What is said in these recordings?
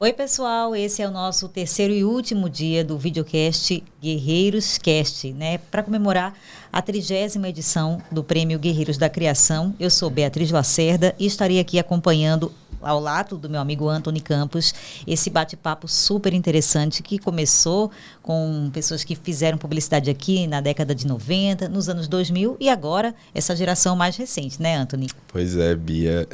Oi, pessoal, esse é o nosso terceiro e último dia do videocast Guerreiros Cast, né? Para comemorar a 30ª edição do Prêmio Guerreiros da Criação. Eu sou Beatriz Lacerda e estarei aqui acompanhando, ao lado do meu amigo Antony Campos, esse bate-papo super interessante que começou com pessoas que fizeram publicidade aqui na década de 90, nos anos 2000 e agora essa geração mais recente, né, Antony? Pois é, Bia.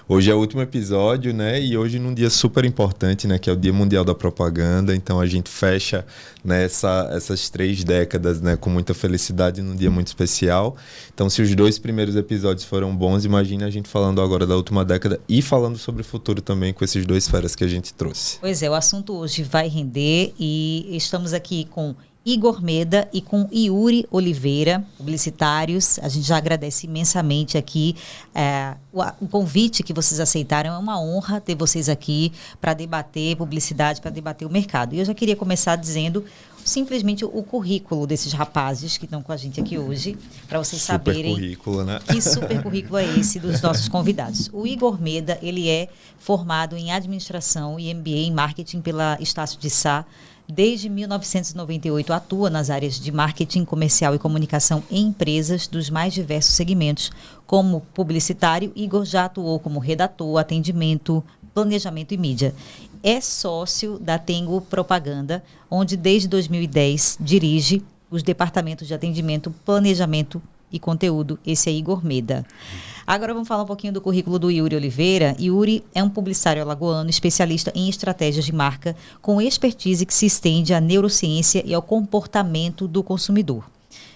Hoje é o último episódio, né? E hoje num dia super importante, né? Que é o Dia Mundial da Propaganda. Então a gente fecha, né, essas 3 décadas, né, com muita felicidade num dia muito especial. Então, se os 2 primeiros episódios foram bons, imagina a gente falando agora da última década e falando sobre o futuro também com esses 2 feras que a gente trouxe. Pois é, o assunto hoje vai render e estamos aqui com Igor Meda e com Yuri Oliveira, publicitários. A gente já agradece imensamente aqui o convite que vocês aceitaram. É uma honra ter vocês aqui para debater publicidade, para debater o mercado. E eu já queria começar dizendo simplesmente o currículo desses rapazes que estão com a gente aqui hoje, para vocês saberem currículo, né? Que super currículo é esse dos nossos convidados. O Igor Meda, ele é formado em administração e MBA em marketing pela Estácio de Sá. Desde 1998 atua nas áreas de marketing, comercial e comunicação em empresas dos mais diversos segmentos. Como publicitário, Igor já atuou como redator, atendimento, planejamento e mídia. É sócio da Tengo Propaganda, onde desde 2010 dirige os departamentos de atendimento, planejamento e conteúdo. Esse é Igor Meda. Agora vamos falar um pouquinho do currículo do Yuri Oliveira. Yuri é um publicitário alagoano, especialista em estratégias de marca, com expertise que se estende à neurociência e ao comportamento do consumidor.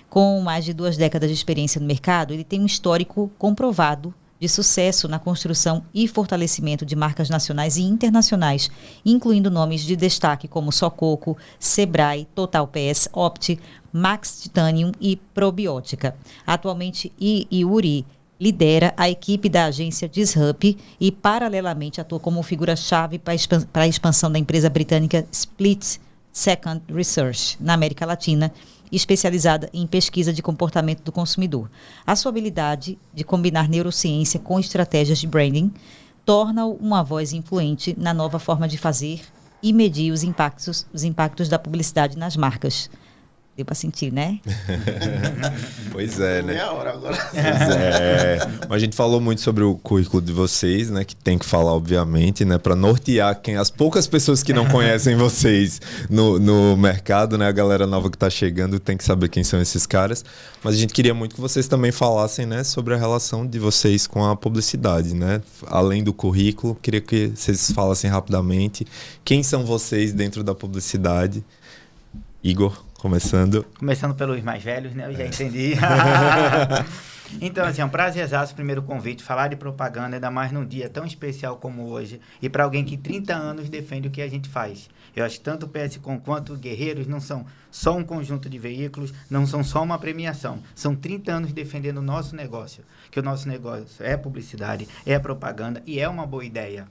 Com mais de 2 décadas de experiência no mercado, ele tem um histórico comprovado de sucesso na construção e fortalecimento de marcas nacionais e internacionais, incluindo nomes de destaque como Sococo, Sebrae, Total PS, Opti, Max Titanium e Probiótica. Atualmente, Yuri lidera a equipe da agência Disrupt e, paralelamente, atua como figura-chave para a expansão da empresa britânica Split Second Research na América Latina, especializada em pesquisa de comportamento do consumidor. A sua habilidade de combinar neurociência com estratégias de branding torna-o uma voz influente na nova forma de fazer e medir os impactos da publicidade nas marcas. Deu para sentir, né? Pois é, né? Meia hora agora. Pois é. A gente falou muito sobre o currículo de vocês, né? Que tem que falar, obviamente, né? Para nortear as poucas pessoas que não conhecem vocês no mercado, né? A galera nova que está chegando tem que saber quem são esses caras. Mas a gente queria muito que vocês também falassem, né? Sobre a relação de vocês com a publicidade, né? Além do currículo, queria que vocês falassem rapidamente quem são vocês dentro da publicidade. Igor, começando pelos mais velhos, né? Eu já entendi. Então, assim, é um prazerzaço o primeiro convite, falar de propaganda, ainda mais num dia tão especial como hoje, e para alguém que 30 anos defende o que a gente faz. Eu acho que tanto o PSCom quanto o Guerreiros não são só um conjunto de veículos, não são só uma premiação. São 30 anos defendendo o nosso negócio, que o nosso negócio é publicidade, é propaganda e é uma boa ideia.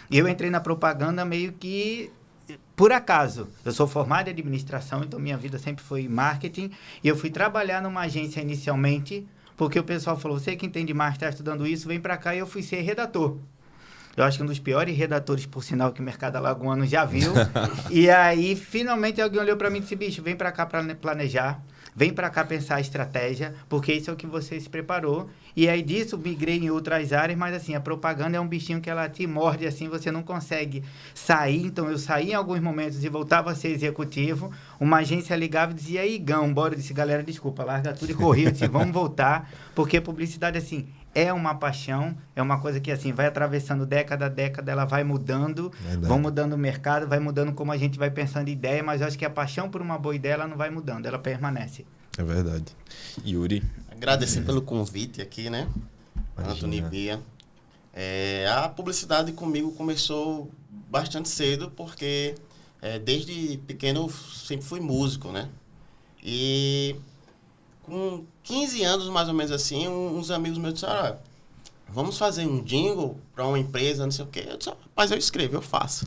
Eu entrei na propaganda meio que por acaso. Eu sou formado em administração, então minha vida sempre foi marketing, e eu fui trabalhar numa agência inicialmente, porque o pessoal falou, você que entende mais, está estudando isso, vem para cá, e eu fui ser redator. Eu acho que um dos piores redatores, por sinal, que o mercado alagoano já viu. E aí, finalmente, alguém olhou para mim e disse, bicho, vem para cá para planejar, vem para cá pensar a estratégia, porque isso é o que você se preparou. E aí disso migrei em outras áreas, mas assim, a propaganda é um bichinho que ela te morde, assim, você não consegue sair. Então eu saí em alguns momentos e voltava a ser executivo, uma agência ligava e dizia, Igão, bora, eu disse, galera, desculpa, larga tudo e corri, eu disse, vamos voltar, porque publicidade, assim, é uma paixão, é uma coisa que, assim, vai atravessando década a década, ela vai mudando, vão mudando o mercado, vai mudando como a gente vai pensando em ideia, mas eu acho que a paixão por uma boa ideia, ela não vai mudando, ela permanece. É verdade. Yuri? Agradecer pelo convite aqui, né? Antony e Bia. A publicidade comigo começou bastante cedo, porque desde pequeno eu sempre fui músico, né? E com 15 anos, mais ou menos assim, uns amigos meus disseram, vamos fazer um jingle para uma empresa, não sei o quê. Eu disse, rapaz, eu escrevo, eu faço.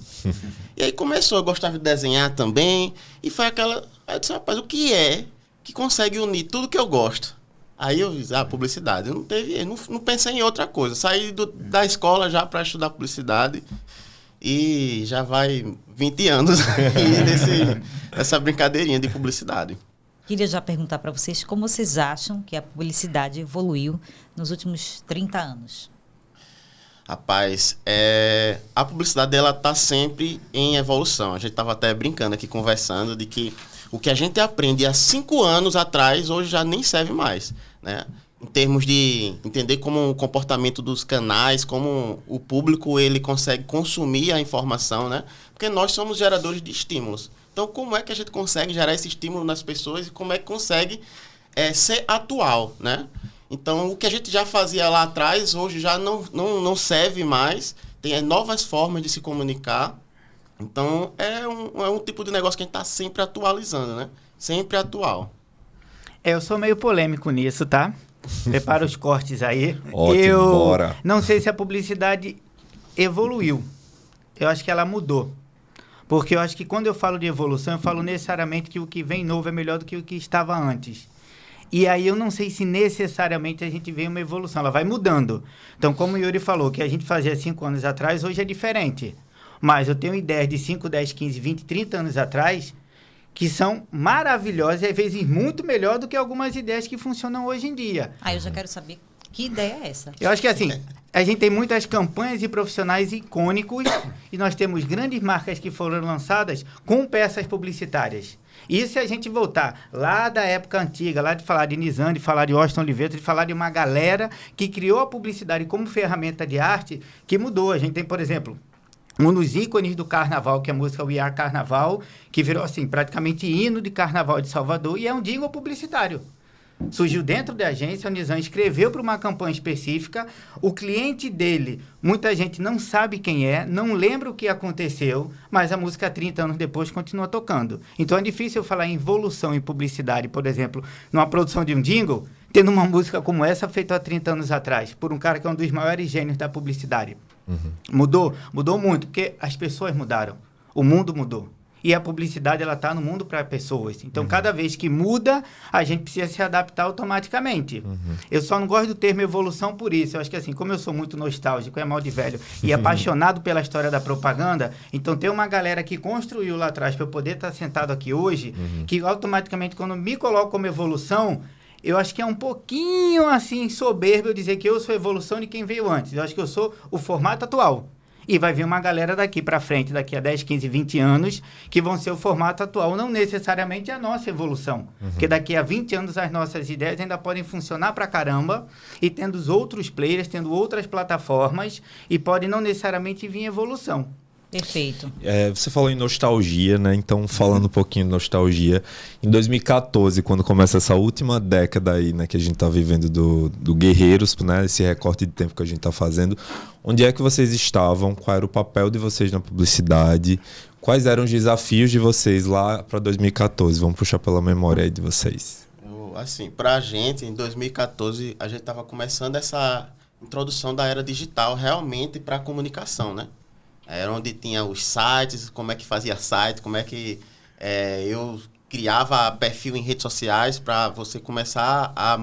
E aí começou, eu gostava de desenhar também, e foi aquela... Aí eu disse, rapaz, o que é que consegue unir tudo que eu gosto? Aí eu disse, publicidade. Eu não pensei em outra coisa. Saí da escola já para estudar publicidade. e já vai 20 anos nessa brincadeirinha de publicidade. Queria já perguntar para vocês como vocês acham que a publicidade evoluiu nos últimos 30 anos. Rapaz, a publicidade ela está sempre em evolução. A gente estava até brincando aqui, conversando, de que o que a gente aprende há 5 anos atrás, hoje já nem serve mais, né? Em termos de entender como o comportamento dos canais, como o público ele consegue consumir a informação, né? Porque nós somos geradores de estímulos. Então, como é que a gente consegue gerar esse estímulo nas pessoas e como é que consegue ser atual, né? Então, o que a gente já fazia lá atrás, hoje já não serve mais. Tem novas formas de se comunicar. Então, é um tipo de negócio que a gente está sempre atualizando, né? Sempre atual. Eu sou meio polêmico nisso, tá? Prepara os cortes aí. Ótimo, bora. Não sei se a publicidade evoluiu. Eu acho que ela mudou. Porque eu acho que quando eu falo de evolução, eu falo necessariamente que o que vem novo é melhor do que o que estava antes. E aí eu não sei se necessariamente a gente vê uma evolução, ela vai mudando. Então, como o Yuri falou, que a gente fazia 5 anos atrás, hoje é diferente. Mas eu tenho ideias de 5, 10, 15, 20, 30 anos atrás que são maravilhosas e às vezes muito melhor do que algumas ideias que funcionam hoje em dia. Eu já quero saber que ideia é essa. Eu acho que assim, a gente tem muitas campanhas e profissionais icônicos e nós temos grandes marcas que foram lançadas com peças publicitárias. E se a gente voltar lá da época antiga, lá de falar de Nizam, de falar de Washington Oliveto, de falar de uma galera que criou a publicidade como ferramenta de arte, que mudou. A gente tem, por exemplo, um dos ícones do carnaval, que é a música We Are Carnaval, que virou assim, praticamente hino de carnaval de Salvador, e é um jingle publicitário. Surgiu dentro da agência, o Nizam escreveu para uma campanha específica, o cliente dele, muita gente não sabe quem é, não lembra o que aconteceu, mas a música 30 anos depois continua tocando. Então é difícil eu falar em evolução em publicidade, por exemplo, numa produção de um jingle, tendo uma música como essa feita há 30 anos atrás, por um cara que é um dos maiores gênios da publicidade. Mudou? Mudou muito, porque as pessoas mudaram, o mundo mudou. E a publicidade, ela está no mundo para pessoas. Então, cada vez que muda, a gente precisa se adaptar automaticamente. Eu só não gosto do termo evolução por isso. Eu acho que, assim, como eu sou muito nostálgico, é mal de velho, e apaixonado pela história da propaganda, então tem uma galera que construiu lá atrás para eu poder estar sentado aqui hoje, que automaticamente, quando me coloco como evolução, eu acho que é um pouquinho, assim, soberbo eu dizer que eu sou a evolução de quem veio antes. Eu acho que eu sou o formato atual. E vai vir uma galera daqui para frente, daqui a 10, 15, 20 anos, que vão ser o formato atual, não necessariamente a nossa evolução. Porque daqui a 20 anos as nossas ideias ainda podem funcionar para caramba, e tendo os outros players, tendo outras plataformas, e pode não necessariamente vir evolução. Perfeito. Você falou em nostalgia, né? Então, falando um pouquinho de nostalgia, em 2014, quando começa essa última década aí, né, que a gente tá vivendo do Guerreiros, né, esse recorte de tempo que a gente tá fazendo, onde é que vocês estavam? Qual era o papel de vocês na publicidade? Quais eram os desafios de vocês lá para 2014? Vamos puxar pela memória aí de vocês. Assim, pra gente, em 2014, a gente tava começando essa introdução da era digital realmente para a comunicação, né? Era onde tinha os sites, como é que fazia site, como é que eu criava perfil em redes sociais para você começar a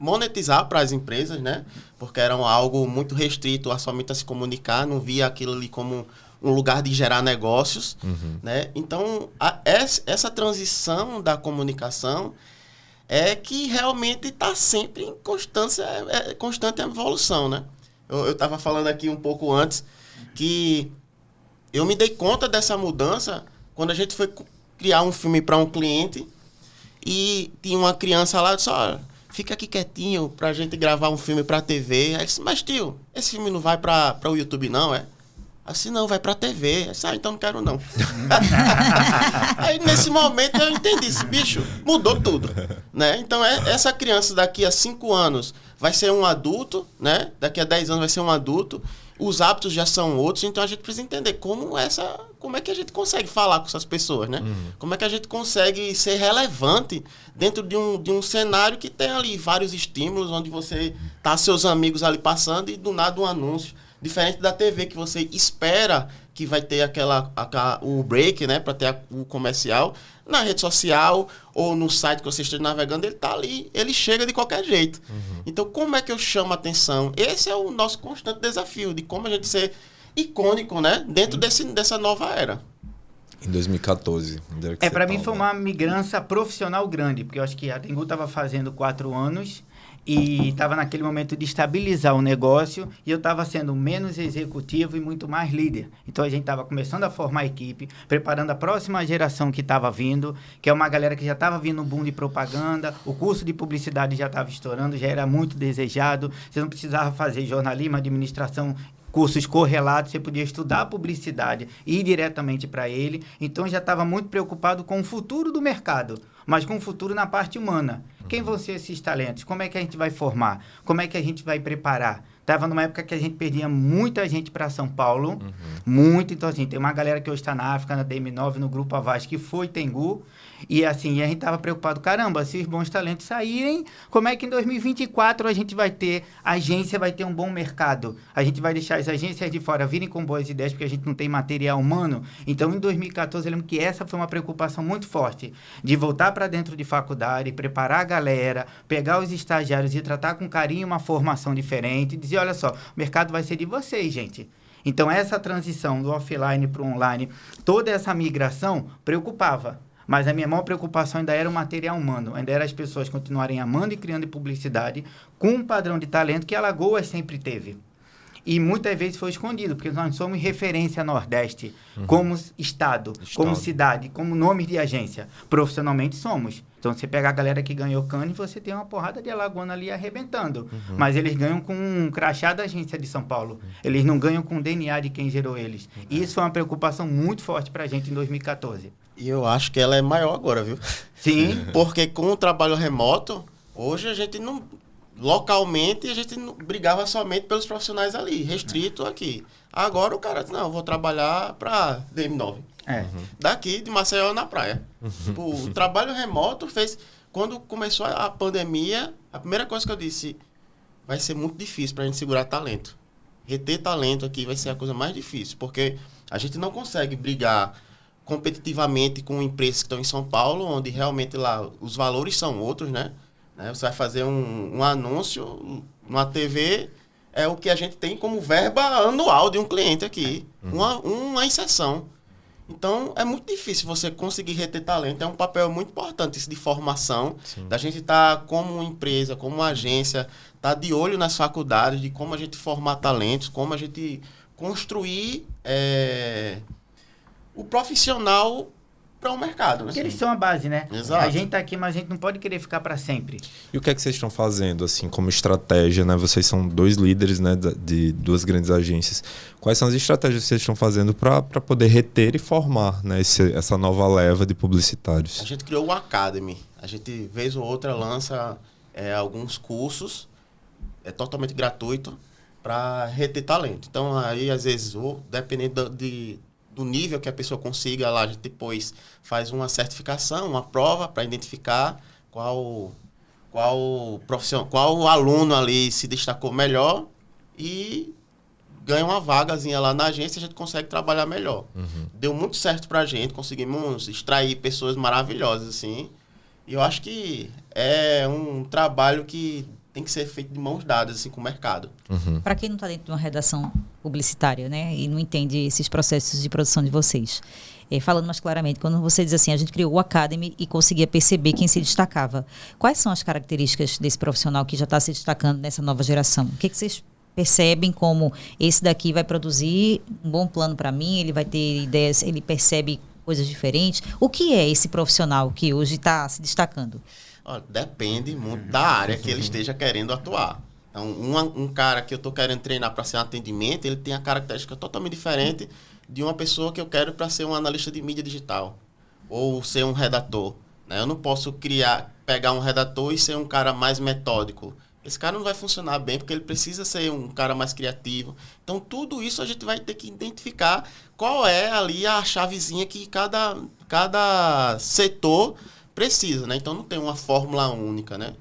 monetizar para as empresas, né? Porque era algo muito restrito a somente a se comunicar, não via aquilo ali como um lugar de gerar negócios, né? Então, essa transição da comunicação é que realmente está sempre em constante evolução, né? Eu estava falando aqui um pouco antes que eu me dei conta dessa mudança quando a gente foi criar um filme para um cliente e tinha uma criança lá e disse, olha, fica aqui quietinho pra gente gravar um filme pra TV. Aí ele disse, mas tio, esse filme não vai pra o YouTube não, é? Assim, não, vai pra TV. Eu disse, então não quero não. Aí nesse momento eu entendi, esse bicho mudou tudo, né? Então essa criança daqui a 5 anos vai ser um adulto, né? Daqui a 10 anos vai ser um adulto. Os hábitos já são outros, então a gente precisa entender como é que a gente consegue falar com essas pessoas, né? Como é que a gente consegue ser relevante dentro de um cenário que tem ali vários estímulos, onde você tá seus amigos ali passando e do nada um anúncio. Diferente da TV, que você espera que vai ter o break, né, para ter o comercial. Na rede social ou no site que você esteja navegando, ele tá ali, ele chega de qualquer jeito. Então, como é que eu chamo a atenção? Esse é o nosso constante desafio, de como a gente ser icônico, né? Dentro dessa nova era. Em 2014. Para mim foi uma migrança profissional grande, porque eu acho que a Tengu estava fazendo 4 anos e estava naquele momento de estabilizar o negócio e eu estava sendo menos executivo e muito mais líder. Então a gente estava começando a formar a equipe, preparando a próxima geração que estava vindo, que é uma galera que já estava vindo no boom de propaganda, o curso de publicidade já estava estourando, já era muito desejado, você não precisava fazer jornalismo, administração, cursos correlatos, você podia estudar a publicidade e ir diretamente para ele. Então, eu já estava muito preocupado com o futuro do mercado, mas com o futuro na parte humana. Quem vão ser esses talentos? Como é que a gente vai formar? Como é que a gente vai preparar? Estava numa época que a gente perdia muita gente para São Paulo, muito. Então, assim, tem uma galera que hoje está na África, na DM9, no Grupo Avaz, que foi Tengu. E, assim, a gente estava preocupado, caramba, se os bons talentos saírem, como é que em 2024 a gente vai ter, a agência vai ter um bom mercado? A gente vai deixar as agências de fora virem com boas ideias, porque a gente não tem material humano? Então, em 2014, eu lembro que essa foi uma preocupação muito forte, de voltar para dentro de faculdade, preparar a galera, pegar os estagiários e tratar com carinho uma formação diferente, e dizer, olha só, o mercado vai ser de vocês, gente. Então, essa transição do offline para o online, toda essa migração preocupava. Mas a minha maior preocupação ainda era o material humano, ainda era as pessoas continuarem amando e criando publicidade com um padrão de talento que Alagoas sempre teve. E muitas vezes foi escondido, porque nós somos referência Nordeste, como estado, como cidade, como nome de agência. Profissionalmente somos. Então, você pega a galera que ganhou Cannes, você tem uma porrada de alagoana ali arrebentando. Mas eles ganham com um crachá da agência de São Paulo. Eles não ganham com o DNA de quem gerou eles. E isso foi uma preocupação muito forte para a gente em 2014. E eu acho que ela é maior agora, viu? Sim. Porque com o trabalho remoto, hoje a gente não... Localmente, a gente não brigava somente pelos profissionais ali, restrito aqui. Agora o cara diz, não, eu vou trabalhar para DM9. Daqui, de Maceió, na praia. O trabalho remoto fez... Quando começou a pandemia, a primeira coisa que eu disse, vai ser muito difícil para a gente segurar talento. Reter talento aqui vai ser a coisa mais difícil, porque a gente não consegue brigar competitivamente com empresas que estão em São Paulo, onde realmente lá os valores são outros, né? Você vai fazer um anúncio numa TV, é o que a gente tem como verba anual de um cliente aqui. Uma exceção. Então, é muito difícil você conseguir reter talento. É um papel muito importante isso de formação. Sim. Da gente estar como empresa, como agência, estar de olho nas faculdades, de como a gente formar talentos, como a gente construir o profissional para o mercado, né? Porque eles são a base, né? Exato. A gente tá aqui, mas a gente não pode querer ficar para sempre. E o que é que vocês estão fazendo, assim, como estratégia, né? Vocês são 2 líderes, né, de 2 grandes agências. Quais são as estratégias que vocês estão fazendo para poder reter e formar, né, essa nova leva de publicitários? A gente criou o Academy. A gente, vez ou outra, lança alguns cursos, totalmente gratuito, para reter talento. Então, aí, às vezes, dependendo do nível que a pessoa consiga, lá a gente depois faz uma certificação, uma prova para identificar qual aluno ali se destacou melhor e ganha uma vagazinha lá na agência e a gente consegue trabalhar melhor. Deu muito certo pra gente, conseguimos extrair pessoas maravilhosas, assim. E eu acho que é um trabalho que tem que ser feito de mãos dadas, assim, com o mercado. Para quem não está dentro de uma redação publicitária, né, e não entende esses processos de produção de vocês, falando mais claramente, quando você diz assim, a gente criou o Academy e conseguia perceber quem se destacava. Quais são as características desse profissional que já está se destacando nessa nova geração? O que vocês percebem como esse daqui vai produzir um bom plano para mim, ele vai ter ideias, ele percebe coisas diferentes? O que é esse profissional que hoje está se destacando? Depende muito da área que ele esteja querendo atuar. Então, um cara que eu estou querendo treinar para ser um atendimento, ele tem a característica totalmente diferente de uma pessoa que eu quero para ser um analista de mídia digital ou ser um redator. Né? Eu não posso pegar um redator e ser um cara mais metódico. Esse cara não vai funcionar bem porque ele precisa ser um cara mais criativo. Então, tudo isso a gente vai ter que identificar qual é ali a chavezinha que cada setor precisa, né? Então não tem uma fórmula única, né?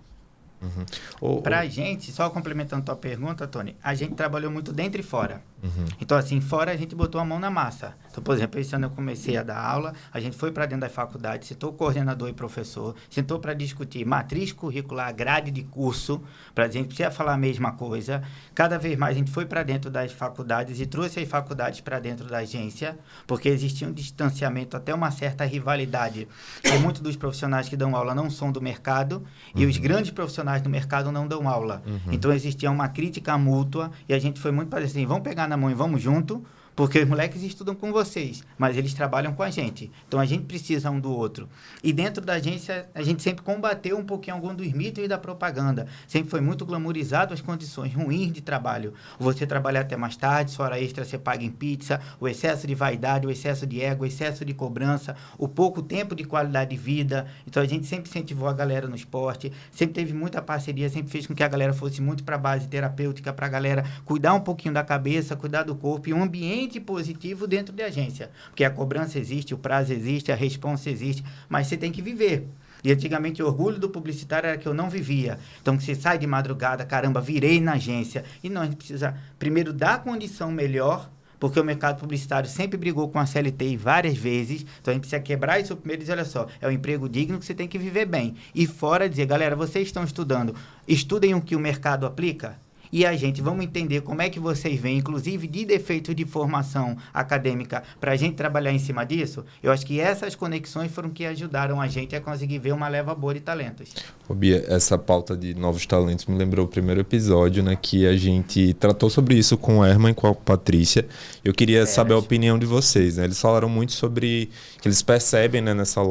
Para a gente, só complementando a tua pergunta, Tony, a gente trabalhou muito dentro e fora. Uhum. Então, assim, fora a gente botou a mão na massa. Então, por exemplo, esse ano eu comecei a dar aula, a gente foi para dentro da faculdade, sentou coordenador e professor, sentou para discutir matriz curricular, grade de curso, para a gente precisa falar a mesma coisa. Cada vez mais a gente foi para dentro das faculdades e trouxe as faculdades para dentro da agência, porque existia um distanciamento, até uma certa rivalidade. E muitos dos profissionais que dão aula não são do mercado, e os grandes profissionais do mercado não dão aula. Então, existia uma crítica mútua, e a gente foi muito para assim, vamos pegar na mão e vamos junto, porque os moleques estudam com vocês, mas eles trabalham com a gente. Então, a gente precisa um do outro. E dentro da agência, a gente sempre combateu um pouquinho algum dos mitos e da propaganda. Sempre foi muito glamorizado as condições ruins de trabalho. Você trabalhar até mais tarde, sua hora extra você paga em pizza, o excesso de vaidade, o excesso de ego, o excesso de cobrança, o pouco tempo de qualidade de vida. Então, a gente sempre incentivou a galera no esporte, sempre teve muita parceria, sempre fez com que a galera fosse muito para a base terapêutica, para a galera cuidar um pouquinho da cabeça, cuidar do corpo e um ambiente positivo dentro da agência, porque a cobrança existe, o prazo existe, a responsa existe, mas você tem que viver. E antigamente o orgulho do publicitário era que eu não vivia. Então você sai de madrugada, caramba, virei na agência. E não, a gente precisa primeiro dar condição melhor, porque o mercado publicitário sempre brigou com a CLT várias vezes, então a gente precisa quebrar isso primeiro e dizer, olha só, é um emprego digno que você tem que viver bem. E fora dizer, galera, vocês estão estudando, estudem o que o mercado aplica. E a gente, vamos entender como é que vocês veem, inclusive de defeitos de formação acadêmica, para a gente trabalhar em cima disso. Eu acho que essas conexões foram que ajudaram a gente a conseguir ver uma leva boa de talentos. Ô Bia, essa pauta de novos talentos me lembrou o primeiro episódio, né, que a gente tratou sobre isso com a Erma e com a Patrícia. Eu queria saber a opinião de vocês, né? Eles falaram muito sobre que eles percebem, né, nessa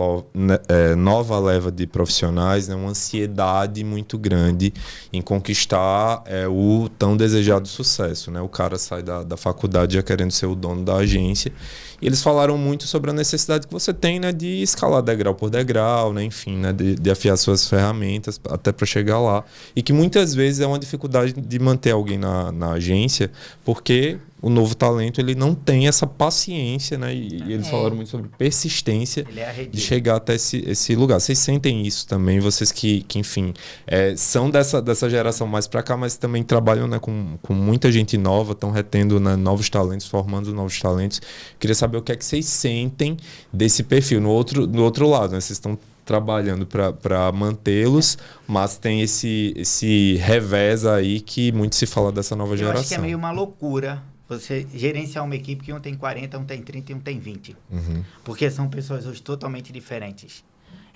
nova leva de profissionais, né, uma ansiedade muito grande em conquistar o tão desejado sucesso, né? O cara sai da faculdade já querendo ser o dono da agência. E eles falaram muito sobre a necessidade que você tem, né, de escalar degrau por degrau, né, enfim, né, de afiar suas ferramentas até para chegar lá. E que muitas vezes é uma dificuldade de manter alguém na agência, porque o novo talento ele não tem essa paciência, né? E eles falaram muito sobre persistência de chegar até esse lugar. Vocês sentem isso também? Vocês que enfim, são dessa geração mais para cá, mas também trabalham, né, com muita gente nova, estão retendo, né, novos talentos, formando novos talentos. Queria saber o que é que vocês sentem desse perfil. No outro lado, né? Vocês estão trabalhando para mantê-los, mas tem esse revés aí que muito se fala dessa nova geração. Eu acho que é meio uma loucura você gerenciar uma equipe que um tem 40, um tem 30 e um tem 20. Porque são pessoas hoje totalmente diferentes.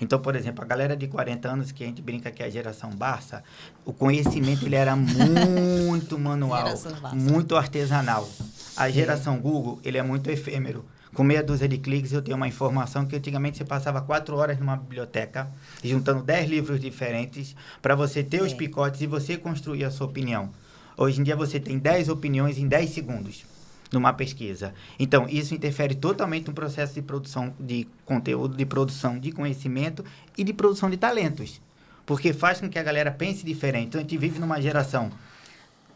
Então, por exemplo, a galera de 40 anos, que a gente brinca que é a geração Barça, o conhecimento ele era muito manual, muito artesanal. A geração Google, ele é muito efêmero. Com meia dúzia de cliques, eu tenho uma informação que antigamente você passava 4 horas numa biblioteca, juntando 10 livros diferentes, para você ter os picotes e você construir a sua opinião. Hoje em dia você tem 10 opiniões em 10 segundos numa pesquisa. Então, isso interfere totalmente no processo de produção de conteúdo, de produção de conhecimento e de produção de talentos. Porque faz com que a galera pense diferente. Então, a gente vive numa geração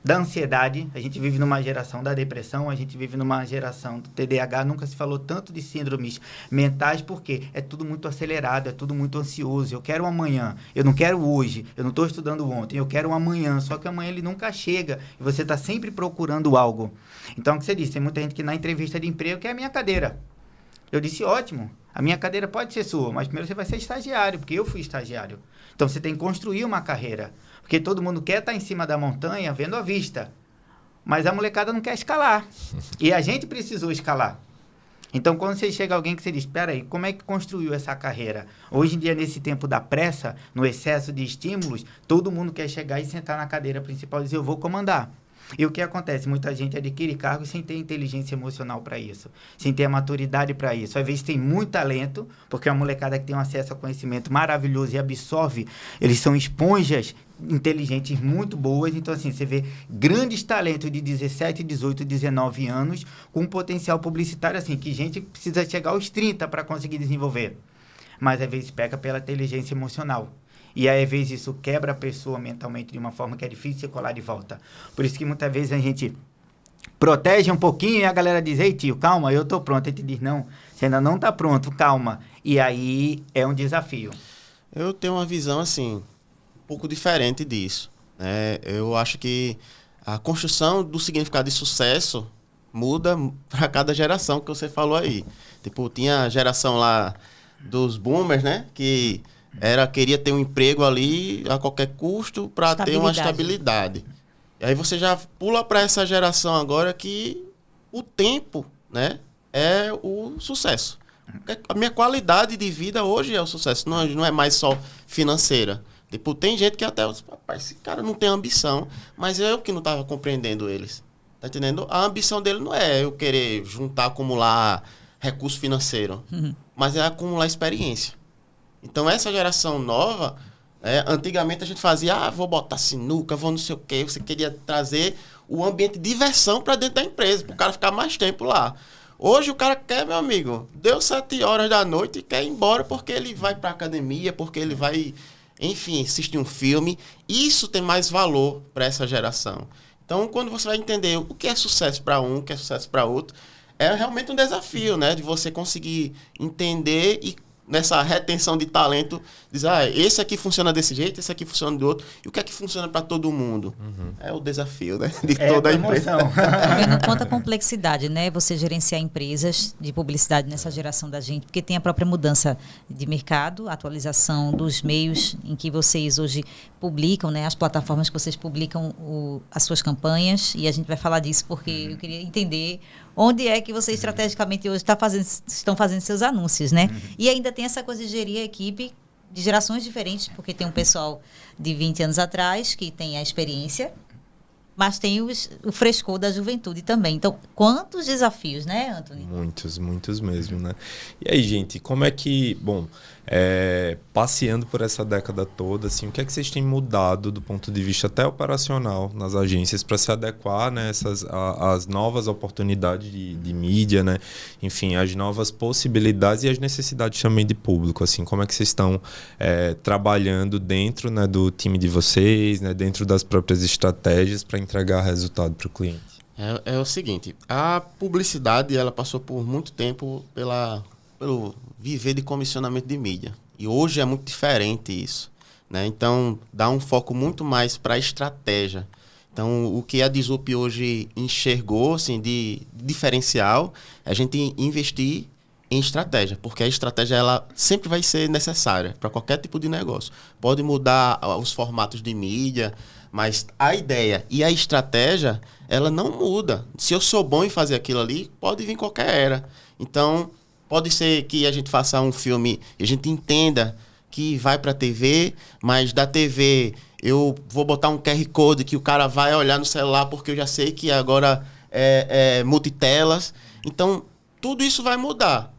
da ansiedade, a gente vive numa geração da depressão, a gente vive numa geração do TDAH. Nunca se falou tanto de síndromes mentais, porque é tudo muito acelerado, é tudo muito ansioso. Eu quero amanhã, eu não quero hoje, eu não estou estudando ontem, eu quero amanhã, só que amanhã ele nunca chega e você está sempre procurando algo. Então, o que você disse, tem muita gente que na entrevista de emprego quer a minha cadeira. Eu disse, ótimo, a minha cadeira pode ser sua, mas primeiro você vai ser estagiário, porque eu fui estagiário. Então, você tem que construir uma carreira. Porque todo mundo quer estar em cima da montanha vendo a vista. Mas a molecada não quer escalar. E a gente precisou escalar. Então, quando você chega alguém que você diz, espera aí, como é que construiu essa carreira? Hoje em dia, nesse tempo da pressa, no excesso de estímulos, todo mundo quer chegar e sentar na cadeira principal e dizer, eu vou comandar. E o que acontece? Muita gente adquire cargos sem ter inteligência emocional para isso, sem ter a maturidade para isso. Às vezes tem muito talento, porque é uma molecada que tem um acesso a conhecimento maravilhoso e absorve, eles são esponjas inteligentes muito boas. Então, assim, você vê grandes talentos de 17, 18, 19 anos com um potencial publicitário, assim, que gente precisa chegar aos 30 para conseguir desenvolver. Mas, às vezes, peca pela inteligência emocional. E aí, às vezes, isso quebra a pessoa mentalmente de uma forma que é difícil de colar de volta. Por isso que muitas vezes a gente protege um pouquinho e a galera diz, ei tio, calma, eu tô pronto. A gente diz, não, você ainda não tá pronto, calma. E aí é um desafio. Eu tenho uma visão assim, pouco diferente disso, né? Eu acho que a construção do significado de sucesso muda para cada geração que você falou aí. Tipo, tinha a geração lá dos boomers, né? Que queria ter um emprego ali a qualquer custo para ter uma estabilidade. E aí você já pula para essa geração agora que o tempo, né, é o sucesso. A minha qualidade de vida hoje é o sucesso, não é mais só financeira. Tipo, tem gente que até, rapaz, esse cara não tem ambição, mas eu que não estava compreendendo eles. Tá entendendo? A ambição dele não é eu querer juntar, acumular recurso financeiro, mas é acumular experiência. Então, essa geração nova, antigamente a gente fazia, vou botar sinuca, vou não sei o quê. Você queria trazer o ambiente de diversão para dentro da empresa, para o cara ficar mais tempo lá. Hoje o cara quer, meu amigo, deu 7 horas da noite e quer ir embora porque ele vai para academia, porque ele vai, enfim, assistir um filme. Isso tem mais valor para essa geração. Então, quando você vai entender o que é sucesso para um, o que é sucesso para outro, é realmente um desafio, né? De você conseguir entender e nessa retenção de talento, dizer, esse aqui funciona desse jeito, esse aqui funciona do outro, e o que é que funciona para todo mundo? É o desafio, né? De toda a empresa. Vendo quanta complexidade, né? Você gerenciar empresas de publicidade nessa geração da gente, porque tem a própria mudança de mercado, atualização dos meios em que vocês hoje publicam, né? As plataformas que vocês publicam as suas campanhas, e a gente vai falar disso porque eu queria entender onde é que vocês estrategicamente hoje estão fazendo seus anúncios, né? E ainda tem essa coisa de gerir a equipe de gerações diferentes, porque tem um pessoal de 20 anos atrás que tem a experiência, mas tem o frescor da juventude também. Então, quantos desafios, né, Anthony? Muitos mesmo, né? E aí, gente, como é que... Bom, passeando por essa década toda, assim, o que é que vocês têm mudado do ponto de vista até operacional nas agências para se adequar, né, às novas oportunidades de mídia, né? Enfim, as novas possibilidades e as necessidades também de público, assim, como é que vocês estão trabalhando dentro, né, do time de vocês, né, dentro das próprias estratégias para entregar resultado para o cliente? É o seguinte, a publicidade ela passou por muito tempo pelo viver de comissionamento de mídia. E hoje é muito diferente isso, né? Então, dá um foco muito mais para a estratégia. Então, o que a Disup hoje enxergou assim, de diferencial é a gente investir em estratégia, porque a estratégia ela sempre vai ser necessária para qualquer tipo de negócio. Pode mudar os formatos de mídia, mas a ideia e a estratégia, ela não muda. Se eu sou bom em fazer aquilo ali, pode vir qualquer era. Então, pode ser que a gente faça um filme e a gente entenda que vai para a TV, mas da TV eu vou botar um QR Code que o cara vai olhar no celular porque eu já sei que agora é multitelas. Então, tudo isso vai mudar.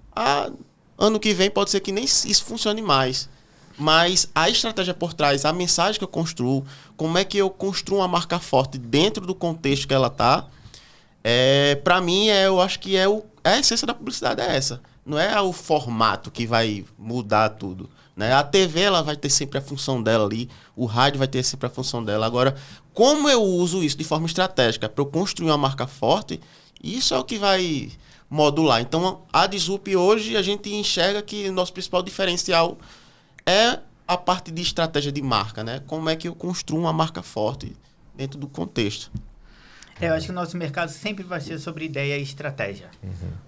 Ano que vem pode ser que nem isso funcione mais. Mas a estratégia por trás, a mensagem que eu construo, como é que eu construo uma marca forte dentro do contexto que ela está, para mim, eu acho que a essência da publicidade é essa. Não é o formato que vai mudar tudo, né? A TV ela vai ter sempre a função dela ali, o rádio vai ter sempre a função dela. Agora, como eu uso isso de forma estratégica para eu construir uma marca forte, isso é o que vai modular. Então, a Disup hoje, a gente enxerga que o nosso principal diferencial é a parte de estratégia de marca, né? Como é que eu construo uma marca forte dentro do contexto. Eu acho que o nosso mercado sempre vai ser sobre ideia e estratégia.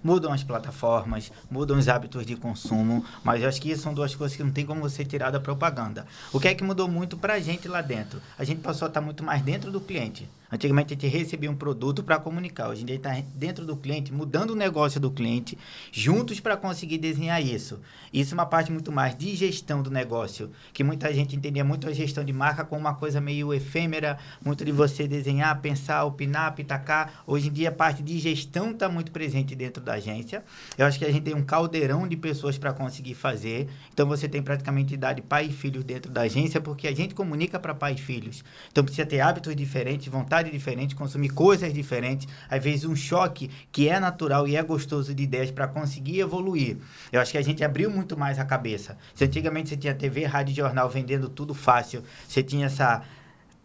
Mudam as plataformas, mudam os hábitos de consumo, mas eu acho que isso são duas coisas que não tem como você tirar da propaganda. O que é que mudou muito para a gente lá dentro? A gente passou a estar muito mais dentro do cliente. Antigamente a gente recebia um produto para comunicar. Hoje em dia está dentro do cliente, mudando o negócio do cliente, juntos para conseguir desenhar isso. Isso é uma parte muito mais de gestão do negócio, que muita gente entendia muito a gestão de marca como uma coisa meio efêmera, muito de você desenhar, pensar, opinar, pitacar. Hoje em dia a parte de gestão está muito presente dentro da agência. Eu acho que a gente tem um caldeirão de pessoas para conseguir fazer. Então você tem praticamente idade pai e filho dentro da agência, porque a gente comunica para pai e filhos. Então precisa ter hábitos diferentes, vontade diferente, consumir coisas diferentes, às vezes um choque que é natural e é gostoso de ideias para conseguir evoluir. Eu acho que a gente abriu muito mais a cabeça. Se antigamente você tinha TV, rádio e jornal vendendo tudo fácil, você tinha essa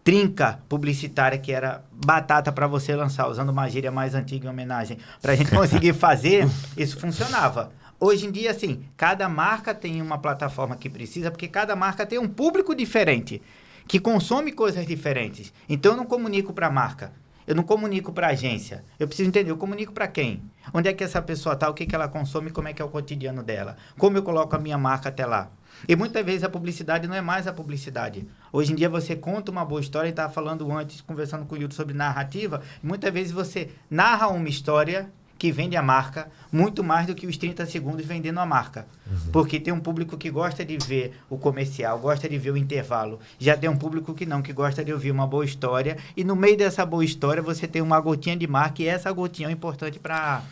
trinca publicitária que era batata para você lançar, usando uma gíria mais antiga em homenagem, para a gente conseguir fazer, isso funcionava. Hoje em dia, assim, cada marca tem uma plataforma que precisa, porque cada marca tem um público diferente. que consome coisas diferentes. Então, eu não comunico para a marca. Eu não comunico para a agência. Eu preciso entender, eu comunico para quem? Onde é que essa pessoa está, o que ela consome, como é que é o cotidiano dela. Como eu coloco a minha marca até lá. E muitas vezes a publicidade não é mais a publicidade. Hoje em dia você conta uma boa história, e estava falando antes, conversando com o Hilton sobre narrativa, muitas vezes você narra uma história que vende a marca muito mais do que os 30 segundos vendendo a marca. Porque tem um público que gosta de ver o comercial, gosta de ver o intervalo. Já tem um público que não, que gosta de ouvir uma boa história. E no meio dessa boa história você tem uma gotinha de marca, e essa gotinha é importante para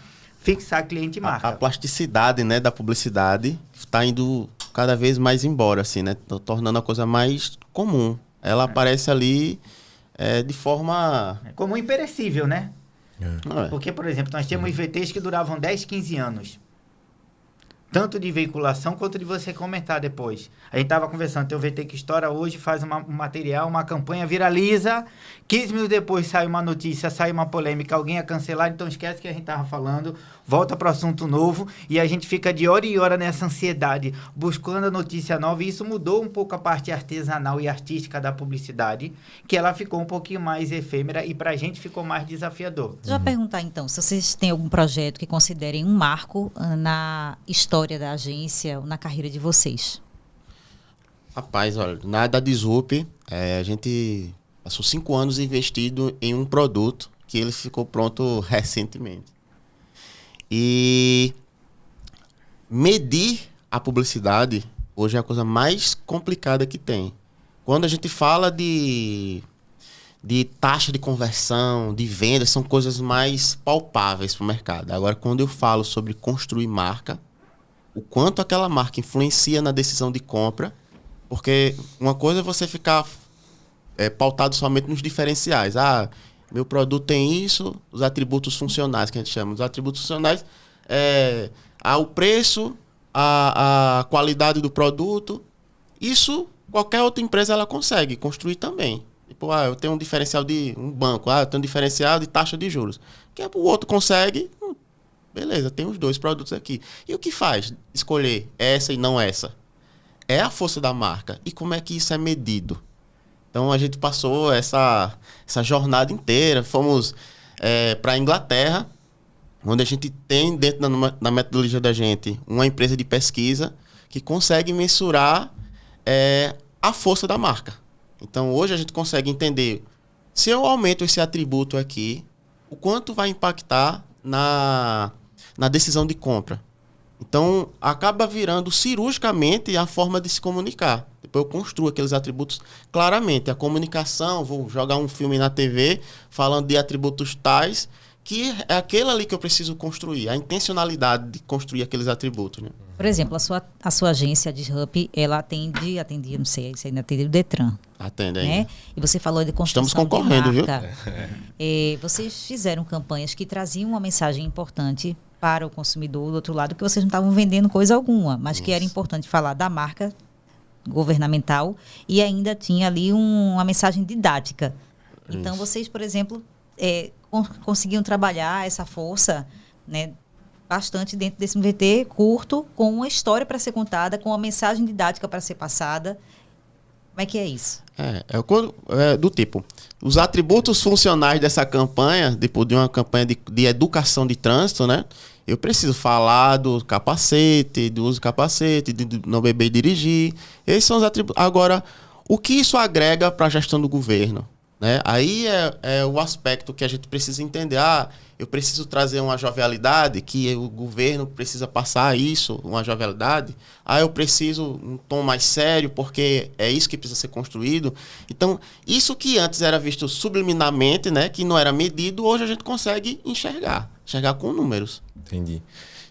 fixar cliente e marca. A plasticidade, né, da publicidade está indo cada vez mais embora, assim, né? Tornando a coisa mais comum. Ela aparece ali de forma... Como imperecível, né? É. Porque, por exemplo, nós temos VTs que duravam 10, 15 anos. Tanto de veiculação quanto de você comentar depois. A gente estava conversando, tem o VT que estoura hoje, faz um material, uma campanha, viraliza, 15 minutos depois sai uma notícia, sai uma polêmica, alguém é cancelado, então esquece que a gente estava falando, volta para o assunto novo, e a gente fica de hora em hora nessa ansiedade, buscando a notícia nova, e isso mudou um pouco a parte artesanal e artística da publicidade, que ela ficou um pouquinho mais efêmera, e para a gente ficou mais desafiador. Deixa eu perguntar então, se vocês têm algum projeto que considerem um marco na história da agência ou na carreira de vocês. Rapaz, olha, na da Disup, a gente passou 5 anos investido em um produto que ele ficou pronto recentemente. E medir a publicidade hoje é a coisa mais complicada que tem. Quando a gente fala de taxa de conversão, de venda, são coisas mais palpáveis para o mercado. Agora, quando eu falo sobre construir marca, o quanto aquela marca influencia na decisão de compra, porque uma coisa é você ficar pautado somente nos diferenciais. Ah, meu produto tem isso, os atributos funcionais, que a gente chama. Os atributos funcionais o preço, a qualidade do produto. Isso, qualquer outra empresa ela consegue construir também. Tipo, eu tenho um diferencial de um banco, eu tenho um diferencial de taxa de juros. Que o outro consegue, beleza, tem os 2 produtos aqui. E o que faz escolher essa e não essa? É a força da marca. E como é que isso é medido? Então, a gente passou essa jornada inteira. Fomos para a Inglaterra, onde a gente tem, dentro da metodologia da gente, uma empresa de pesquisa que consegue mensurar a força da marca. Então, hoje a gente consegue entender, se eu aumento esse atributo aqui, o quanto vai impactar na decisão de compra. Então, acaba virando cirurgicamente a forma de se comunicar. Depois eu construo aqueles atributos claramente. A comunicação, vou jogar um filme na TV falando de atributos tais, que é aquele ali que eu preciso construir. A intencionalidade de construir aqueles atributos, né? Por exemplo, a sua agência, a Disup, ela atendia, não sei, se ainda atende o Detran. Atende aí. Né? E você falou de construção Estamos concorrendo, de marca. Vocês fizeram campanhas que traziam uma mensagem importante para o consumidor do outro lado, que vocês não estavam vendendo coisa alguma, mas que era importante falar da marca governamental e ainda tinha ali uma mensagem didática. Então, vocês, por exemplo, conseguiam trabalhar essa força, né, bastante dentro desse VT curto, com uma história para ser contada, com uma mensagem didática para ser passada. Como é que é isso? Do tipo, os atributos funcionais dessa campanha, tipo, de uma campanha de educação de trânsito, né? Eu preciso falar do capacete, do uso do capacete, de não beber e dirigir. Esses são os atributos. Agora, o que isso agrega para a gestão do governo? Né? Aí é o aspecto que a gente precisa entender. Eu preciso trazer uma jovialidade, que o governo precisa passar isso, uma jovialidade. Eu preciso um tom mais sério, porque é isso que precisa ser construído. Então, isso que antes era visto subliminarmente, né, que não era medido, hoje a gente consegue enxergar com números. Entendi.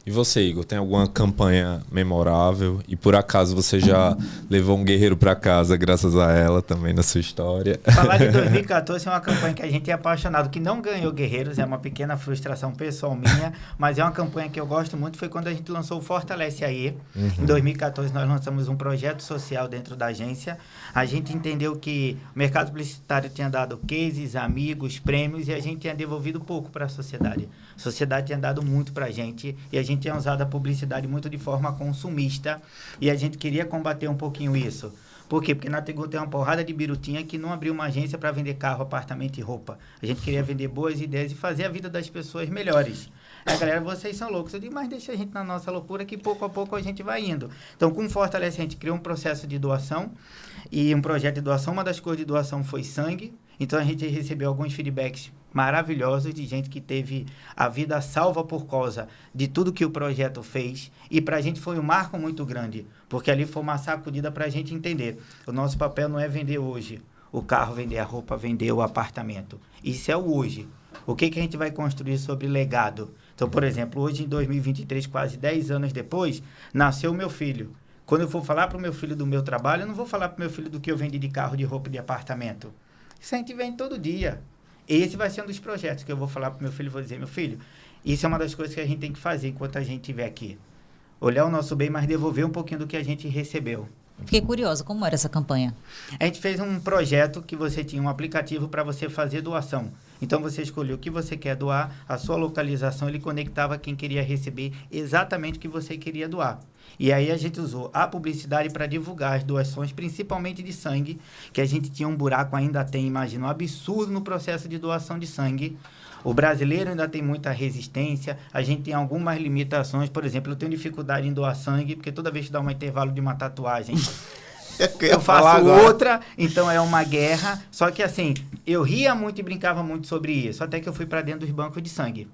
E você, Igor, tem alguma campanha memorável? E por acaso você já levou um guerreiro para casa graças a ela também na sua história? Falar de 2014 é uma campanha que a gente é apaixonado, que não ganhou guerreiros, é uma pequena frustração pessoal minha, mas é uma campanha que eu gosto muito, foi quando a gente lançou o Fortalece Aí. Em 2014 nós lançamos um projeto social dentro da agência. A gente entendeu que o mercado publicitário tinha dado cases, amigos, prêmios, e a gente tinha devolvido pouco para a sociedade. A sociedade tinha dado muito para a gente, e a gente tinha usado a publicidade muito de forma consumista, e a gente queria combater um pouquinho isso. Por quê? Porque na Tengu tem uma porrada de birutinha que não abriu uma agência para vender carro, apartamento e roupa. A gente queria vender boas ideias e fazer a vida das pessoas melhores. Aí a galera, vocês são loucos. Eu digo, mas deixa a gente na nossa loucura que pouco a pouco a gente vai indo. Então, com o Fortalece, a gente criou um processo de doação e um projeto de doação. Uma das coisas de doação foi sangue. Então, a gente recebeu alguns feedbacks maravilhosos de gente que teve a vida salva por causa de tudo que o projeto fez. E para a gente foi um marco muito grande, porque ali foi uma sacudida para a gente entender. O nosso papel não é vender hoje o carro, vender a roupa, vender o apartamento. Isso é o hoje. O que a gente vai construir sobre legado? Então, por exemplo, hoje em 2023, quase 10 anos depois, nasceu o meu filho. Quando eu for falar para o meu filho do meu trabalho, eu não vou falar para o meu filho do que eu vendi de carro, de roupa e de apartamento. Isso a gente vende todo dia. Esse vai ser um dos projetos que eu vou falar para o meu filho. Vou dizer, meu filho, isso é uma das coisas que a gente tem que fazer enquanto a gente estiver aqui. Olhar o nosso bem, mas devolver um pouquinho do que a gente recebeu. Fiquei curiosa, como era essa campanha? A gente fez um projeto que você tinha um aplicativo para você fazer doação. Então, você escolheu o que você quer doar, a sua localização, ele conectava quem queria receber exatamente o que você queria doar. E aí, a gente usou a publicidade para divulgar as doações, principalmente de sangue, que a gente tinha um buraco, ainda tem, imagina, um absurdo no processo de doação de sangue. O brasileiro ainda tem muita resistência, a gente tem algumas limitações. Por exemplo, eu tenho dificuldade em doar sangue, porque toda vez que dá um intervalo de uma tatuagem, eu faço outra, então é uma guerra. Só que assim, eu ria muito e brincava muito sobre isso, até que eu fui para dentro dos bancos de sangue.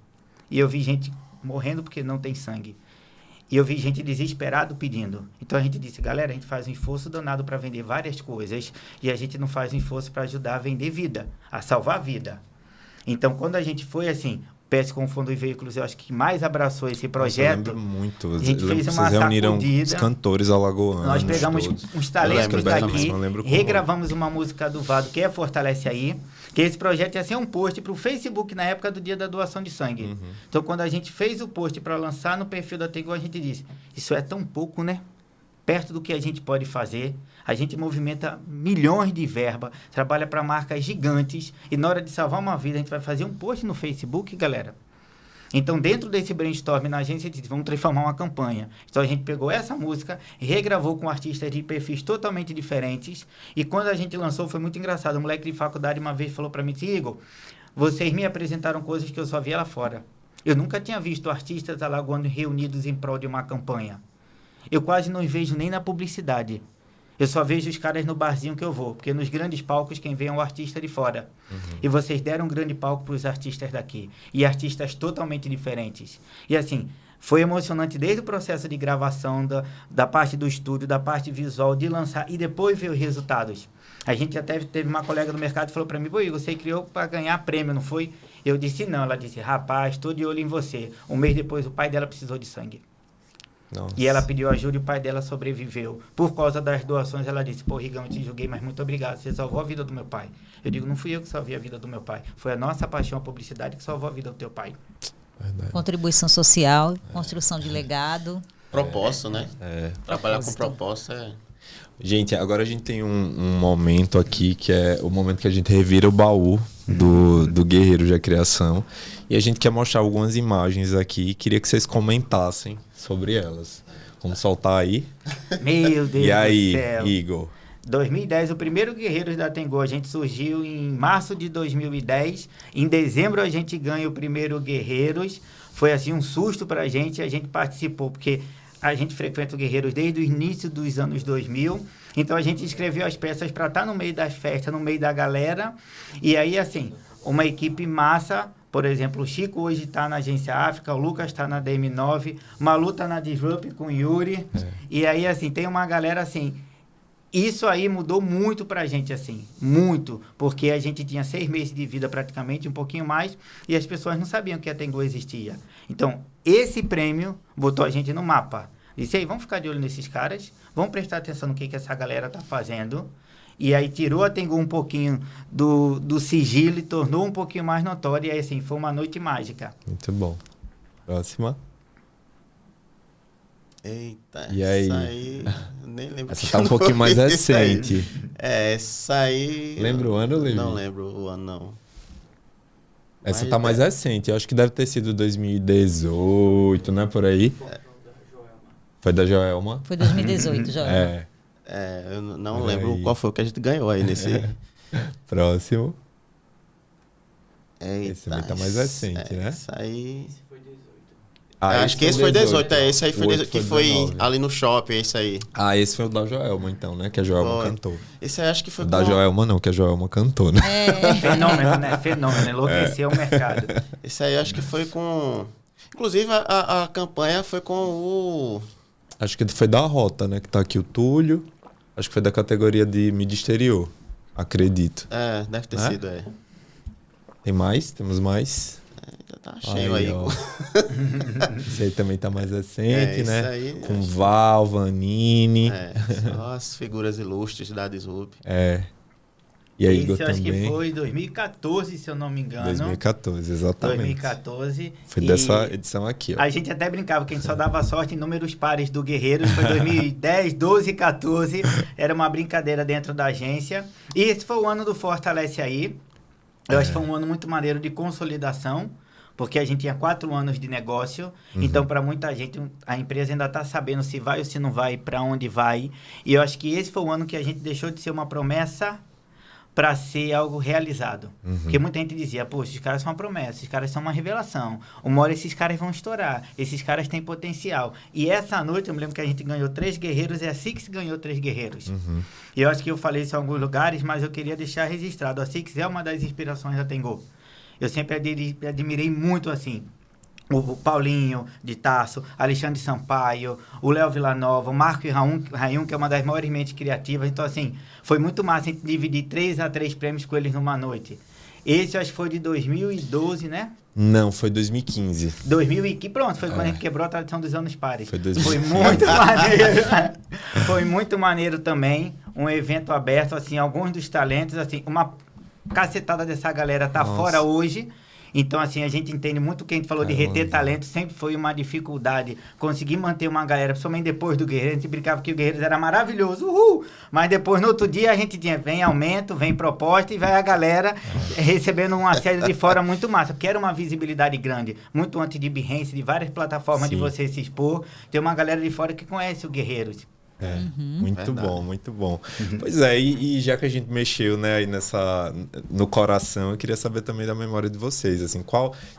E eu vi gente morrendo porque não tem sangue. E eu vi gente desesperado pedindo. Então a gente disse, galera, a gente faz um esforço danado para vender várias coisas e a gente não faz um esforço para ajudar a vender vida, a salvar vida. Então, quando a gente foi assim, PS com o Fundo de Veículos, eu acho que mais abraçou esse projeto. Eu lembro muito. A gente fez uma vocês reuniram sacudida. Os cantores alagoanos. Nós pegamos uns talentos daqui, como. regravamos uma música do Vado, que é Fortalece Aí, que esse projeto ia ser um post para o Facebook na época do dia da doação de sangue. Uhum. Então, quando a gente fez o post para lançar no perfil da Tengu, a gente disse, isso é tão pouco, né? Perto do que a gente pode fazer. A gente movimenta milhões de verba, trabalha para marcas gigantes, e na hora de salvar uma vida, a gente vai fazer um post no Facebook, galera. Então, dentro desse brainstorm na agência, a gente disse, vamos transformar uma campanha. Então, a gente pegou essa música, regravou com artistas de perfis totalmente diferentes, e quando a gente lançou, foi muito engraçado. Um moleque de faculdade uma vez falou para mim, Igor, vocês me apresentaram coisas que eu só via lá fora. Eu nunca tinha visto artistas alagoanos reunidos em prol de uma campanha. Eu quase não vejo nem na publicidade. Eu só vejo os caras no barzinho que eu vou, porque nos grandes palcos quem vem é o artista de fora. Uhum. E vocês deram um grande palco para os artistas daqui. E artistas totalmente diferentes. E assim, foi emocionante desde o processo de gravação, da parte do estúdio, da parte visual, de lançar e depois ver os resultados. A gente até teve uma colega do mercado que falou para mim, pô, Igor, você criou para ganhar prêmio, não foi? Eu disse não. Ela disse, rapaz, estou de olho em você. Um mês depois, o pai dela precisou de sangue. Nossa. E ela pediu ajuda e o pai dela sobreviveu. Por causa das doações, ela disse, pô, Rigão, eu te julguei, mas muito obrigado, você salvou a vida do meu pai. Eu digo, não fui eu que salvei a vida do meu pai, foi a nossa paixão, a publicidade que salvou a vida do teu pai. Verdade. Contribuição social, construção de legado. Propósito, né? Trabalhar com propósito Gente, agora a gente tem um momento aqui que é o momento que a gente revira o baú do Guerreiros da Criação. E a gente quer mostrar algumas imagens aqui. Queria que vocês comentassem sobre elas. Vamos soltar aí? Meu Deus e aí, do céu. Igor? 2010, o primeiro Guerreiros da Tengu, a gente surgiu em março de 2010. Em dezembro a gente ganha o primeiro Guerreiros. Foi assim um susto pra gente, a gente participou, porque a gente frequenta o Guerreiros desde o início dos anos 2000. Então a gente escreveu as peças para estar no meio das festas, no meio da galera. E aí, assim, uma equipe massa. Por exemplo, o Chico hoje está na Agência África, o Lucas está na DM9, Malu está na Disrupt com o Yuri. E aí, assim, tem uma galera, assim... Isso aí mudou muito pra gente, assim, muito, porque a gente tinha 6 meses de vida praticamente, um pouquinho mais, e as pessoas não sabiam que a Tengu existia. Então, esse prêmio botou a gente no mapa. Disse aí, vamos ficar de olho nesses caras, vamos prestar atenção no que essa galera tá fazendo. E aí tirou a Tengu um pouquinho do sigilo e tornou um pouquinho mais notória. E aí, assim, foi uma noite mágica. Muito bom. Próxima. Eita, e aí? Essa aí, nem lembro. Essa tá um pouquinho mais recente. Essa aí... Lembra o ano, Levi? Não lembro o ano, não. Essa mas tá mais recente. Eu acho que deve ter sido 2018, né? Por aí. Foi da Joelma. Foi 2018, Joelma. Eu não Olha lembro aí. qual foi o que a gente ganhou aí nesse... Próximo. Eita, Esse também tá mais recente, né? Isso aí... esse acho que esse foi 18, ó. esse aí foi O 18, outro que foi 19. ali no shopping, esse aí. Esse foi o da Joelma, então, né? Que a Joelma Foi. cantou. Esse aí acho que foi O da Joelma não, que a Joelma cantou, né? Fenômeno, né? Fenômeno. Enlouqueceu o mercado. Esse aí acho que foi com... Inclusive, a campanha foi com o... Acho que foi da Rota, né? Que tá aqui o Túlio. Acho que foi da categoria de mídia exterior. Acredito. Deve ter Né? sido, Tem mais? Temos mais? Já tá cheio aí. ó. Esse aí também tá mais recente, né? Esse aí, Com Val, Vanini. Só as figuras ilustres da Disrup. E aí, Esse Igor eu acho que também. foi 2014, se eu não me engano. 2014, exatamente. 2014. Foi E dessa edição aqui, ó. a gente até brincava que a gente só dava sorte em números pares do Guerreiros. Foi 2010, 12 e 14. Era uma brincadeira dentro da agência. E esse foi o ano do Fortalece Aí. Eu acho que foi um ano muito maneiro de consolidação, porque a gente tinha 4 anos de negócio. Então, para muita gente, a empresa ainda está sabendo se vai ou se não vai, para onde vai. E eu acho que esse foi o ano que a gente deixou de ser uma promessa para ser algo realizado. Porque muita gente dizia, pô, esses caras são uma promessa, esses caras são uma revelação. Uma hora esses caras vão estourar, esses caras têm potencial. E essa noite, eu me lembro que a gente ganhou 3 guerreiros, e a Six ganhou 3 guerreiros. E eu acho que eu falei isso em alguns lugares, mas eu queria deixar registrado. A Six é uma das inspirações da Tengo. Eu sempre admirei muito, assim, o Paulinho de Tasso, Alexandre Sampaio, o Léo Villanova, o Marco Rayun, que é uma das maiores mentes criativas. Então, assim, foi muito massa a gente dividir 3 a 3 prêmios com eles numa noite. Esse, eu acho que foi de 2012, né? Não, foi 2015. 2015, pronto, foi quando a gente quebrou a tradição dos anos pares. Foi 2015. Foi muito maneiro. Foi muito maneiro também. Um evento aberto, assim, alguns dos talentos, assim, uma cacetada dessa galera tá fora hoje. Então, assim, a gente entende muito o que a gente falou de reter talento, sempre foi uma dificuldade. Conseguir manter uma galera, principalmente depois do Guerreiro, a gente brincava que o Guerreiro era maravilhoso, mas depois, no outro dia, a gente tinha, vem aumento, vem proposta e vai a galera recebendo uma série de fora muito massa, porque era uma visibilidade grande, muito antes de Behance, de várias plataformas de você se expor, tem uma galera de fora que conhece o Guerreiros. Muito Verdade. bom, muito bom. Pois é, e já que a gente mexeu, né, aí no coração, eu queria saber também da memória de vocês, assim,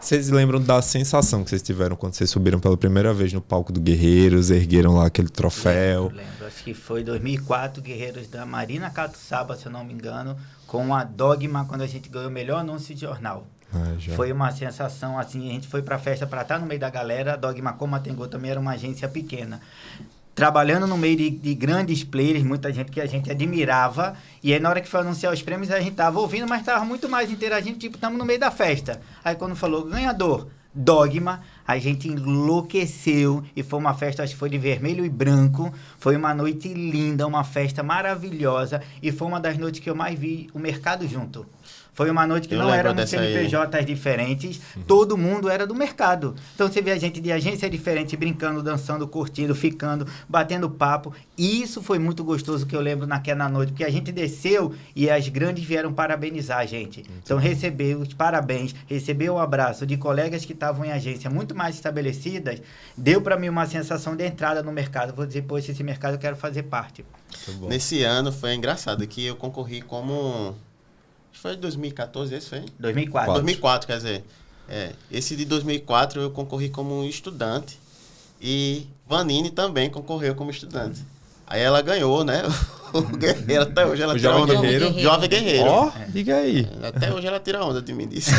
vocês lembram da sensação que vocês tiveram quando vocês subiram pela primeira vez no palco do Guerreiros, ergueram lá aquele troféu? Lembro. Acho que foi 2004, Guerreiros da Marina Catuçaba, se eu não me engano, com a Dogma, quando a gente ganhou o melhor anúncio de jornal. Foi uma sensação, assim, a gente foi pra festa pra estar no meio da galera, a Dogma, como a Tengo, também era uma agência pequena. Trabalhando no meio de grandes players, muita gente que a gente admirava, e aí na hora que foi anunciar os prêmios, a gente tava ouvindo, mas tava muito mais interagindo, tipo, estamos no meio da festa. Aí quando falou ganhador, Dogma, a gente enlouqueceu, e foi uma festa, acho que foi de vermelho e branco, foi uma noite linda, uma festa maravilhosa, e foi uma das noites que eu mais vi o mercado junto. Foi uma noite que não éramos CNPJs diferentes, todo mundo era do mercado. Então você vê a gente de agência diferente, brincando, dançando, curtindo, ficando, batendo papo. E isso foi muito gostoso que eu lembro naquela noite, porque a gente desceu e as grandes vieram parabenizar a gente. Então recebeu os parabéns, recebeu o abraço de colegas que estavam em agência muito mais estabelecidas, deu para mim uma sensação de entrada no mercado. Vou dizer, poxa, esse mercado eu quero fazer parte. Nesse ano foi engraçado que eu concorri como... Foi 2014, esse foi? 2004. 2004, quer dizer. Esse de 2004 eu concorri como estudante e Vanini também concorreu como estudante. Aí ela ganhou, né? O Guerreiro, até hoje ela tira onda. Jovem Guerreiro. Ó, diga aí. Até hoje ela tira onda de mim disso.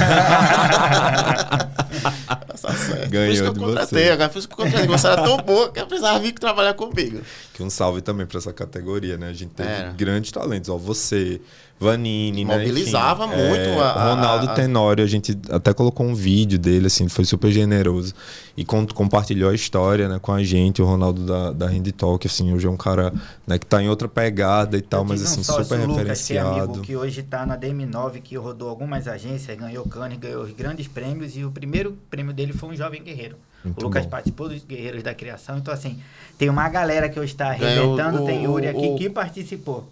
Ganhou por isso que eu de contratei, você. agora por isso que eu contratei. Você era tão boa que eu precisava vir trabalhar comigo. Que um salve também para essa categoria, né? A gente teve Era. grandes talentos, ó, você, Vanini, né? Mobilizava Enfim, muito Ronaldo Tenório, a gente até colocou um vídeo dele, assim, foi super generoso e compartilhou a história, né, com a gente, o Ronaldo da Handy Talk, assim, hoje é um cara, né, que tá em outra pegada e tal, mas assim, super Lucas, referenciado. que é amigo, que hoje tá na DM9, que rodou algumas agências, ganhou Cannes, ganhou os grandes prêmios, e o primeiro prêmio dele foi um jovem guerreiro. Muito o Lucas bom. participou dos Guerreiros da Criação, então assim, tem uma galera que hoje está arrebentando, tem Yuri aqui que participou.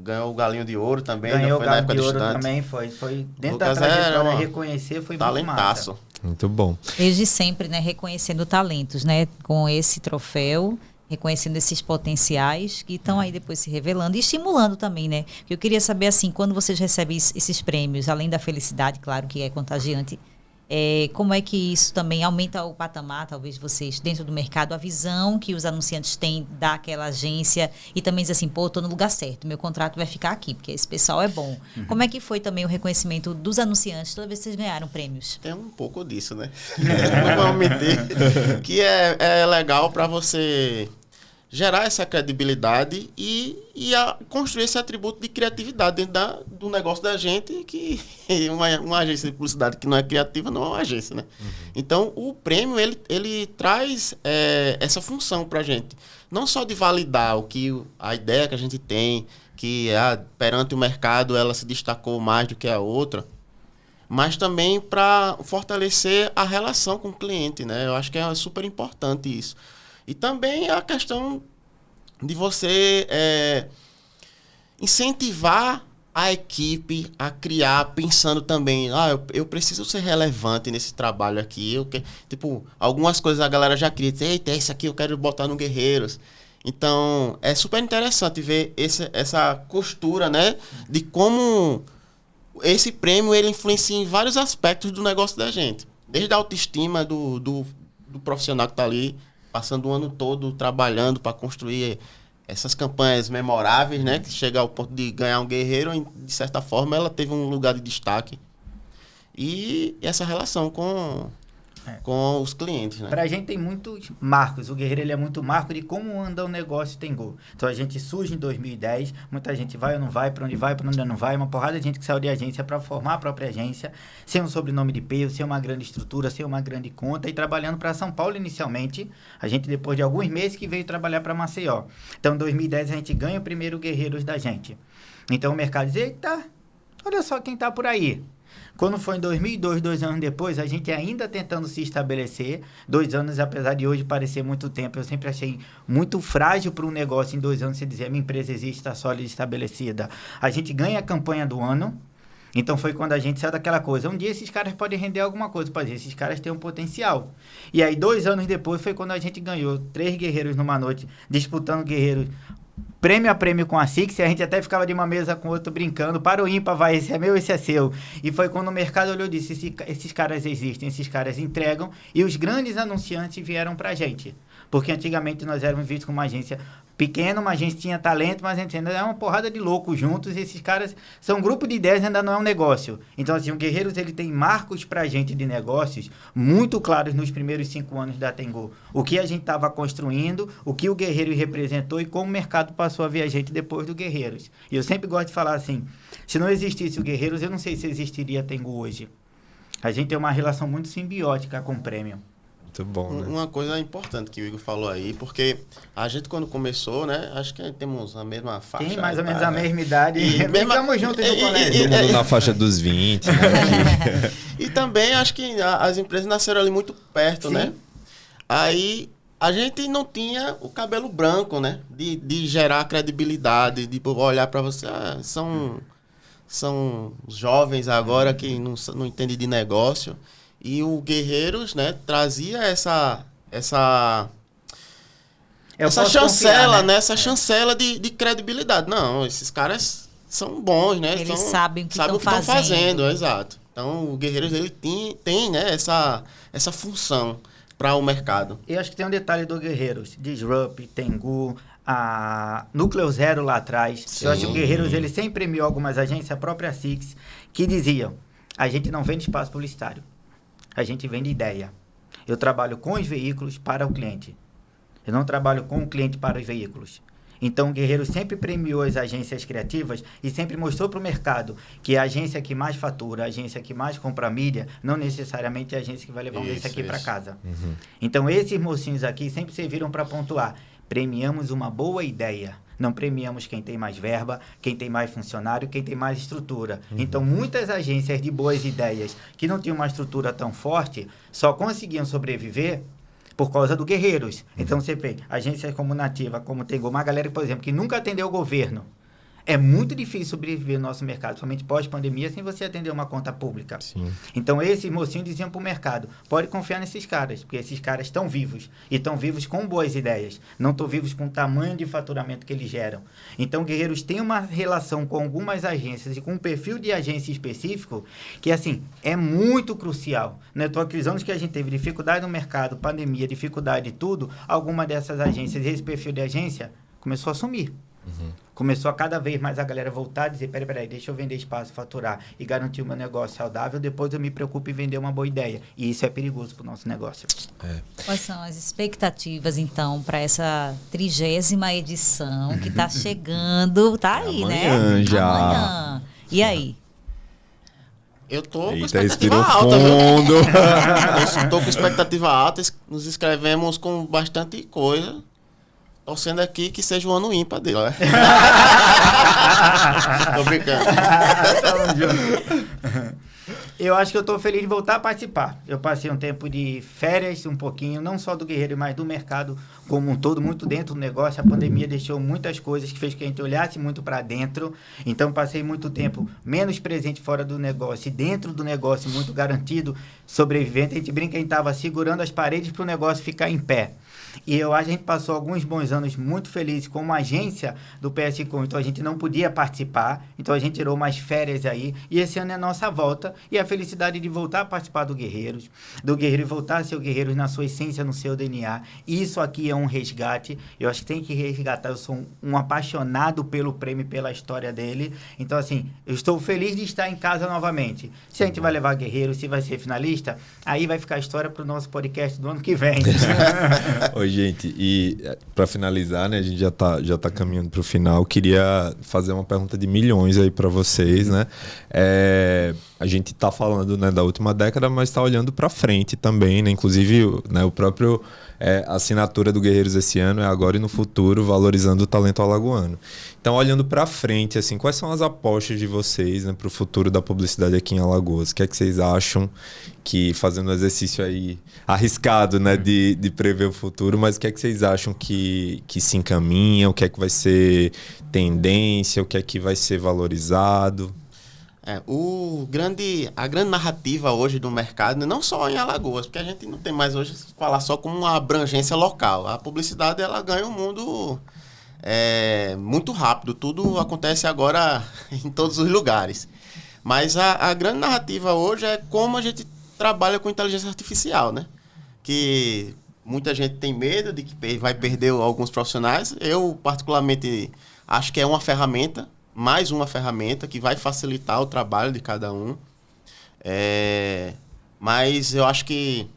Ganhou o Galinho de Ouro também, Ganhou foi o na Galo época de do Ouro estudante. também, foi dentro Lucas da era trajetória, uma reconhecer, foi muito massa. Talentaço. Muito bom. Desde sempre, né, reconhecendo talentos, né, com esse troféu reconhecendo esses potenciais que estão aí depois se revelando e estimulando também, né? Eu queria saber, assim, quando vocês recebem esses prêmios, além da felicidade, claro que é contagiante, como é que isso também aumenta o patamar, talvez vocês, dentro do mercado, a visão que os anunciantes têm daquela agência e também diz assim, pô, estou no lugar certo, meu contrato vai ficar aqui, porque esse pessoal é bom. Como é que foi também o reconhecimento dos anunciantes toda vez que vocês ganharam prêmios? Tem um pouco disso, né? Não vamos mentir. Que é legal para você gerar essa credibilidade e construir esse atributo de criatividade dentro do negócio da gente, que uma agência de publicidade que não é criativa não é uma agência, né? Então, o prêmio, ele traz essa função pra gente. Não só de validar a ideia que a gente tem, que perante o mercado ela se destacou mais do que a outra, mas também para fortalecer a relação com o cliente, né? Eu acho que é super importante isso. E também a questão de você incentivar a equipe a criar, pensando também, eu preciso ser relevante nesse trabalho aqui. Tipo, algumas coisas a galera já cria, eita, isso aqui eu quero botar no Guerreiros. Então, é super interessante ver essa costura, né? De como esse prêmio ele influencia em vários aspectos do negócio da gente. Desde a autoestima do profissional que está ali, passando o ano todo trabalhando para construir essas campanhas memoráveis, né? Que chega ao ponto de ganhar um Guerreiro, de certa forma, ela teve um lugar de destaque. E essa relação com os clientes, né? Pra gente tem muitos marcos. O Guerreiro ele é muito marco de como anda o negócio Tengu. Então a gente surge em 2010, muita gente vai ou não vai, para onde não vai, uma porrada de gente que saiu de agência para formar a própria agência, sem um sobrenome de peso, sem uma grande estrutura, sem uma grande conta e trabalhando para São Paulo inicialmente. A gente depois de alguns meses que veio trabalhar para Maceió. Então em 2010 a gente ganha o primeiro Guerreiros da gente. Então o mercado diz, eita, olha só quem tá por aí. Quando foi em 2002, 2 anos depois, a gente ainda tentando se estabelecer. 2 anos, apesar de hoje parecer muito tempo, eu sempre achei muito frágil para um negócio em 2 anos você dizer, a minha empresa existe, está sólida e estabelecida. A gente ganha a campanha do ano. Então foi quando a gente saiu daquela coisa. Um dia esses caras podem render alguma coisa. Pode dizer, esses caras têm um potencial. E aí 2 anos depois foi quando a gente ganhou 3 Guerreiros numa noite, disputando Guerreiros prêmio a prêmio com a Six, e a gente até ficava de uma mesa com o outro brincando, para o ímpar, vai, esse é meu, esse é seu. E foi quando o mercado olhou e disse, esses caras existem, esses caras entregam, e os grandes anunciantes vieram pra gente. Porque antigamente nós éramos vistos como uma agência pequena, uma agência tinha talento, mas a gente ainda é uma porrada de loucos juntos, e esses caras são um grupo de ideias, ainda não é um negócio. Então, assim, o Guerreiros, ele tem marcos pra gente de negócios muito claros nos primeiros 5 anos da Tengu. O que a gente estava construindo, o que o Guerreiro representou e como o mercado passou a ver a gente depois do Guerreiros. E eu sempre gosto de falar assim, se não existisse o Guerreiros, eu não sei se existiria a Tengu hoje. A gente tem uma relação muito simbiótica com o prêmio. Muito bom, né? Uma coisa importante que o Igor falou aí, porque a gente quando começou, né, acho que temos a mesma faixa. Tem mais ou menos a mesma idade. E estamos juntos no colégio. Todo mundo na faixa dos 20, né? E também acho que as empresas nasceram ali muito perto, né? Aí a gente não tinha o cabelo branco, né? De gerar credibilidade, de olhar para você, são jovens agora que não entendem de negócio. E o Guerreiros, né, trazia essa chancela, né? Essa chancela de credibilidade. Não, esses caras são bons, né? Eles sabem o que estão fazendo, exato. Então, o Guerreiros, ele tem né, essa função para o mercado. Eu acho que tem um detalhe do Guerreiros. Disrupt, Tengu, a Núcleo Zero lá atrás. Sim. Eu acho que o Guerreiros, ele sempre premiou algumas agências, a própria Six, que diziam, a gente não vende espaço publicitário. A gente vende ideia. Eu trabalho com os veículos para o cliente. Eu não trabalho com o cliente para os veículos. Então, o Guerreiro sempre premiou as agências criativas e sempre mostrou para o mercado que a agência que mais fatura, a agência que mais compra mídia, não necessariamente é a agência que vai levar um desse aqui para casa. Uhum. Então, esses mocinhos aqui sempre serviram para pontuar. Premiamos uma boa ideia. Não premiamos quem tem mais verba, quem tem mais funcionário, quem tem mais estrutura. Uhum. Então, muitas agências de boas ideias que não tinham uma estrutura tão forte, só conseguiam sobreviver por causa do Guerreiros. Então, você vê, agências como Nativa, como Tengu, uma galera, por exemplo, que nunca atendeu o governo, É muito difícil sobreviver no nosso mercado, somente pós-pandemia, sem você atender uma conta pública. Sim. Então, esses mocinhos diziam para o mercado, pode confiar nesses caras, porque esses caras estão vivos. E estão vivos com boas ideias. Não estão vivos com o tamanho de faturamento que eles geram. Então, Guerreiros tem uma relação com algumas agências e com um perfil de agência específico que, assim, é muito crucial. Né? Então, aqueles anos que a gente teve dificuldade no mercado, pandemia, dificuldade de tudo, alguma dessas agências, esse perfil de agência, começou a sumir. Começou a cada vez mais a galera voltar a dizer, peraí, deixa eu vender espaço, faturar e garantir o meu negócio saudável, depois eu me preocupo em vender uma boa ideia. E isso é perigoso para o nosso negócio. Quais são as expectativas, então, para essa 30ª edição que está chegando? Tá aí, Amanhã, né? já. Amanhã. E aí? Eu tô com Eita, expectativa respirou alta, fundo. viu? Eu tô com expectativa alta, nos inscrevemos com bastante coisa. Torcendo aqui que seja o ano ímpar dele, né? Tô brincando. Eu acho que eu estou feliz de voltar a participar. Eu passei um tempo de férias, um pouquinho, não só do Guerreiro, mas do mercado como um todo, muito dentro do negócio. A pandemia deixou muitas coisas que fez que a gente olhasse muito para dentro. Então, passei muito tempo menos presente fora do negócio e dentro do negócio, muito garantido, sobrevivente. A gente brinca que a gente estava segurando as paredes para o negócio ficar em pé. E eu acho que a gente passou alguns bons anos muito felizes como agência do PSCom, então a gente não podia participar, então a gente tirou umas férias aí, e esse ano é a nossa volta, e a felicidade de voltar a participar do Guerreiro voltar a ser o Guerreiros na sua essência, no seu DNA. Isso aqui é um resgate, eu acho que tem que resgatar, eu sou um apaixonado pelo prêmio, pela história dele, então assim, eu estou feliz de estar em casa novamente. Se a gente vai levar Guerreiro, se vai ser finalista, aí vai ficar a história para o nosso podcast do ano que vem. Oi, gente, e para finalizar, né, a gente já tá caminhando para o final. Queria fazer uma pergunta de milhões aí para vocês, né? A gente tá falando, né, da última década, mas está olhando para frente também, né? Inclusive, né, o próprio assinatura do Guerreiros esse ano é agora e no futuro, valorizando o talento alagoano. Então, olhando para frente, assim, quais são as apostas de vocês, né, para o futuro da publicidade aqui em Alagoas? O que é que vocês acham que, fazendo um exercício aí arriscado, né, de prever o futuro, mas o que é que vocês acham que se encaminha? O que é que vai ser tendência? O que é que vai ser valorizado? A grande narrativa hoje do mercado, não só em Alagoas, porque a gente não tem mais hoje falar só como uma abrangência local. A publicidade, ela ganha um mundo muito rápido. Tudo acontece agora em todos os lugares. Mas a grande narrativa hoje é como a gente trabalha com inteligência artificial, né? Que muita gente tem medo de que vai perder alguns profissionais. Eu, particularmente, acho que é uma ferramenta, mais uma ferramenta que vai facilitar o trabalho de cada um. Mas eu acho que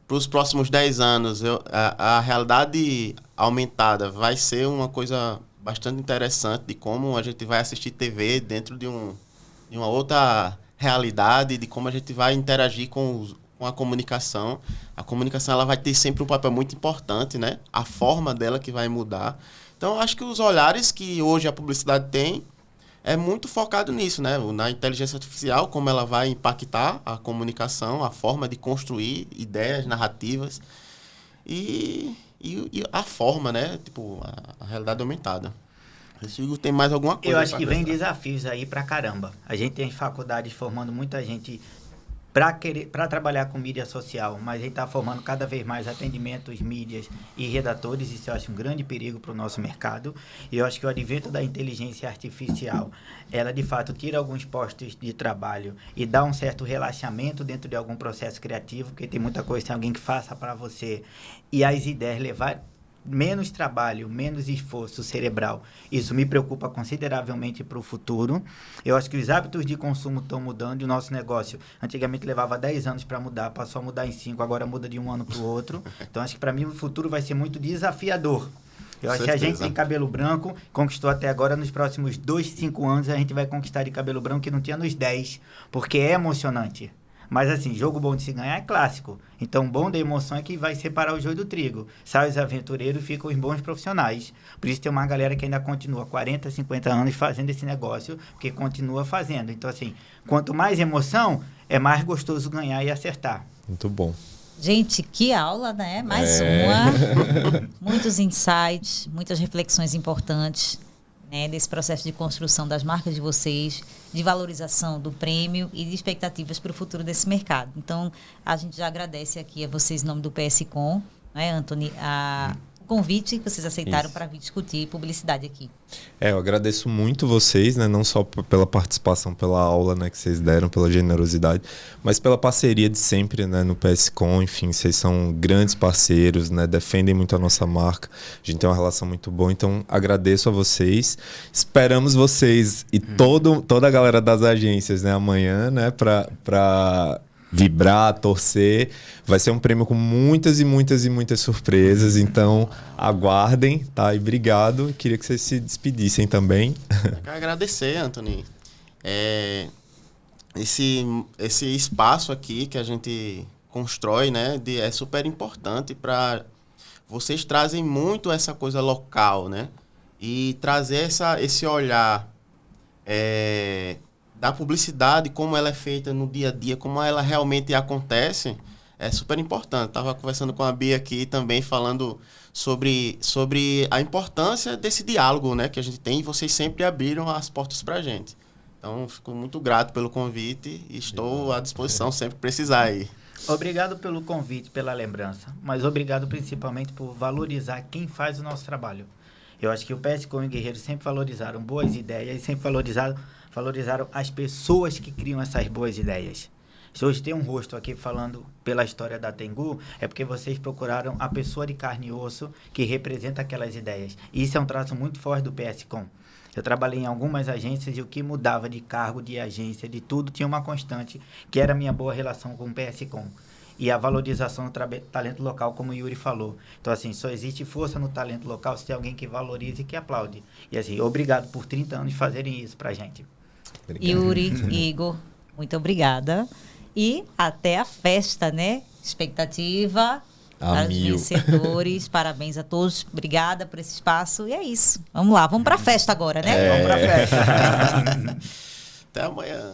para os próximos 10 anos, a realidade aumentada vai ser uma coisa bastante interessante de como a gente vai assistir TV dentro de uma outra realidade, de como a gente vai interagir com a comunicação. A comunicação, ela vai ter sempre um papel muito importante, né? A forma dela que vai mudar. Então, eu acho que os olhares que hoje a publicidade tem é muito focado nisso, né? Na inteligência artificial, como ela vai impactar a comunicação, a forma de construir ideias, narrativas e a forma, né? Tipo, a realidade aumentada. Se tem mais alguma coisa? Eu acho que vem desafios aí pra caramba. A gente tem faculdades formando muita gente para trabalhar com mídia social, mas a gente está formando cada vez mais atendimentos, mídias e redatores. Isso eu acho um grande perigo para o nosso mercado. E eu acho que o advento da inteligência artificial, ela de fato tira alguns postos de trabalho e dá um certo relaxamento dentro de algum processo criativo, porque tem muita coisa, tem alguém que faça para você e as ideias levar menos trabalho, menos esforço cerebral. Isso me preocupa consideravelmente para o futuro. Eu acho que os hábitos de consumo estão mudando e o nosso negócio, antigamente levava 10 anos para mudar, passou a mudar em 5, agora muda de um ano para o outro. Então, acho que para mim o futuro vai ser muito desafiador. Eu acho que a gente tem cabelo branco, conquistou até agora, nos próximos 2, 5 anos a gente vai conquistar de cabelo branco que não tinha nos 10, porque é emocionante. Mas assim, jogo bom de se ganhar é clássico. Então, bom da emoção é que vai separar o joio do trigo. Sai os aventureiros e ficam os bons profissionais. Por isso tem uma galera que ainda continua 40, 50 anos fazendo esse negócio, porque continua fazendo. Então, assim, quanto mais emoção, é mais gostoso ganhar e acertar. Muito bom. Gente, que aula, né? Mais uma. Muitos insights, muitas reflexões importantes. né, desse processo de construção das marcas de vocês, de valorização do prêmio e de expectativas para o futuro desse mercado. Então, a gente já agradece aqui a vocês, em nome do PScom, né, Anthony, o convite que vocês aceitaram para vir discutir publicidade aqui. Eu agradeço muito vocês, né, não só pela participação, pela aula, né, que vocês deram, pela generosidade, mas pela parceria de sempre, né, no PScom. Enfim, vocês são grandes parceiros, né, defendem muito a nossa marca, a gente tem uma relação muito boa, então agradeço a vocês. Esperamos vocês e toda a galera das agências, né, amanhã, né, para vibrar, torcer. Vai ser um prêmio com muitas e muitas e muitas surpresas, então aguardem, tá? E obrigado. Queria que vocês se despedissem também. Eu quero agradecer, Anthony. Esse espaço aqui que a gente constrói, né, é super importante para vocês. Trazem muito essa coisa local, né? E trazer esse olhar da publicidade, como ela é feita no dia a dia, como ela realmente acontece, é super importante. Estava conversando com a Bia aqui também, falando sobre a importância desse diálogo, né, que a gente tem, e vocês sempre abriram as portas para a gente. Então, fico muito grato pelo convite e estou à disposição sempre que precisar aí. Obrigado pelo convite, pela lembrança, mas obrigado principalmente por valorizar quem faz o nosso trabalho. Eu acho que o PScom e o Guerreiro sempre valorizaram boas ideias e sempre valorizaram as pessoas que criam essas boas ideias. Se hoje tem um rosto aqui falando pela história da Tengu, é porque vocês procuraram a pessoa de carne e osso que representa aquelas ideias. E isso é um traço muito forte do PScom. Eu trabalhei em algumas agências e o que mudava de cargo, de agência, de tudo, tinha uma constante, que era a minha boa relação com o PScom. E a valorização do talento local, como o Yuri falou. Então, assim, só existe força no talento local se tem alguém que valoriza e que aplaude. E, assim, obrigado por 30 anos de fazerem isso pra gente. Obrigado. Yuri, Igor, muito obrigada. E até a festa, né? Expectativa para os vencedores. Parabéns a todos. Obrigada por esse espaço. E é isso. Vamos lá, vamos para a festa agora, né? Vamos para a festa. Até amanhã.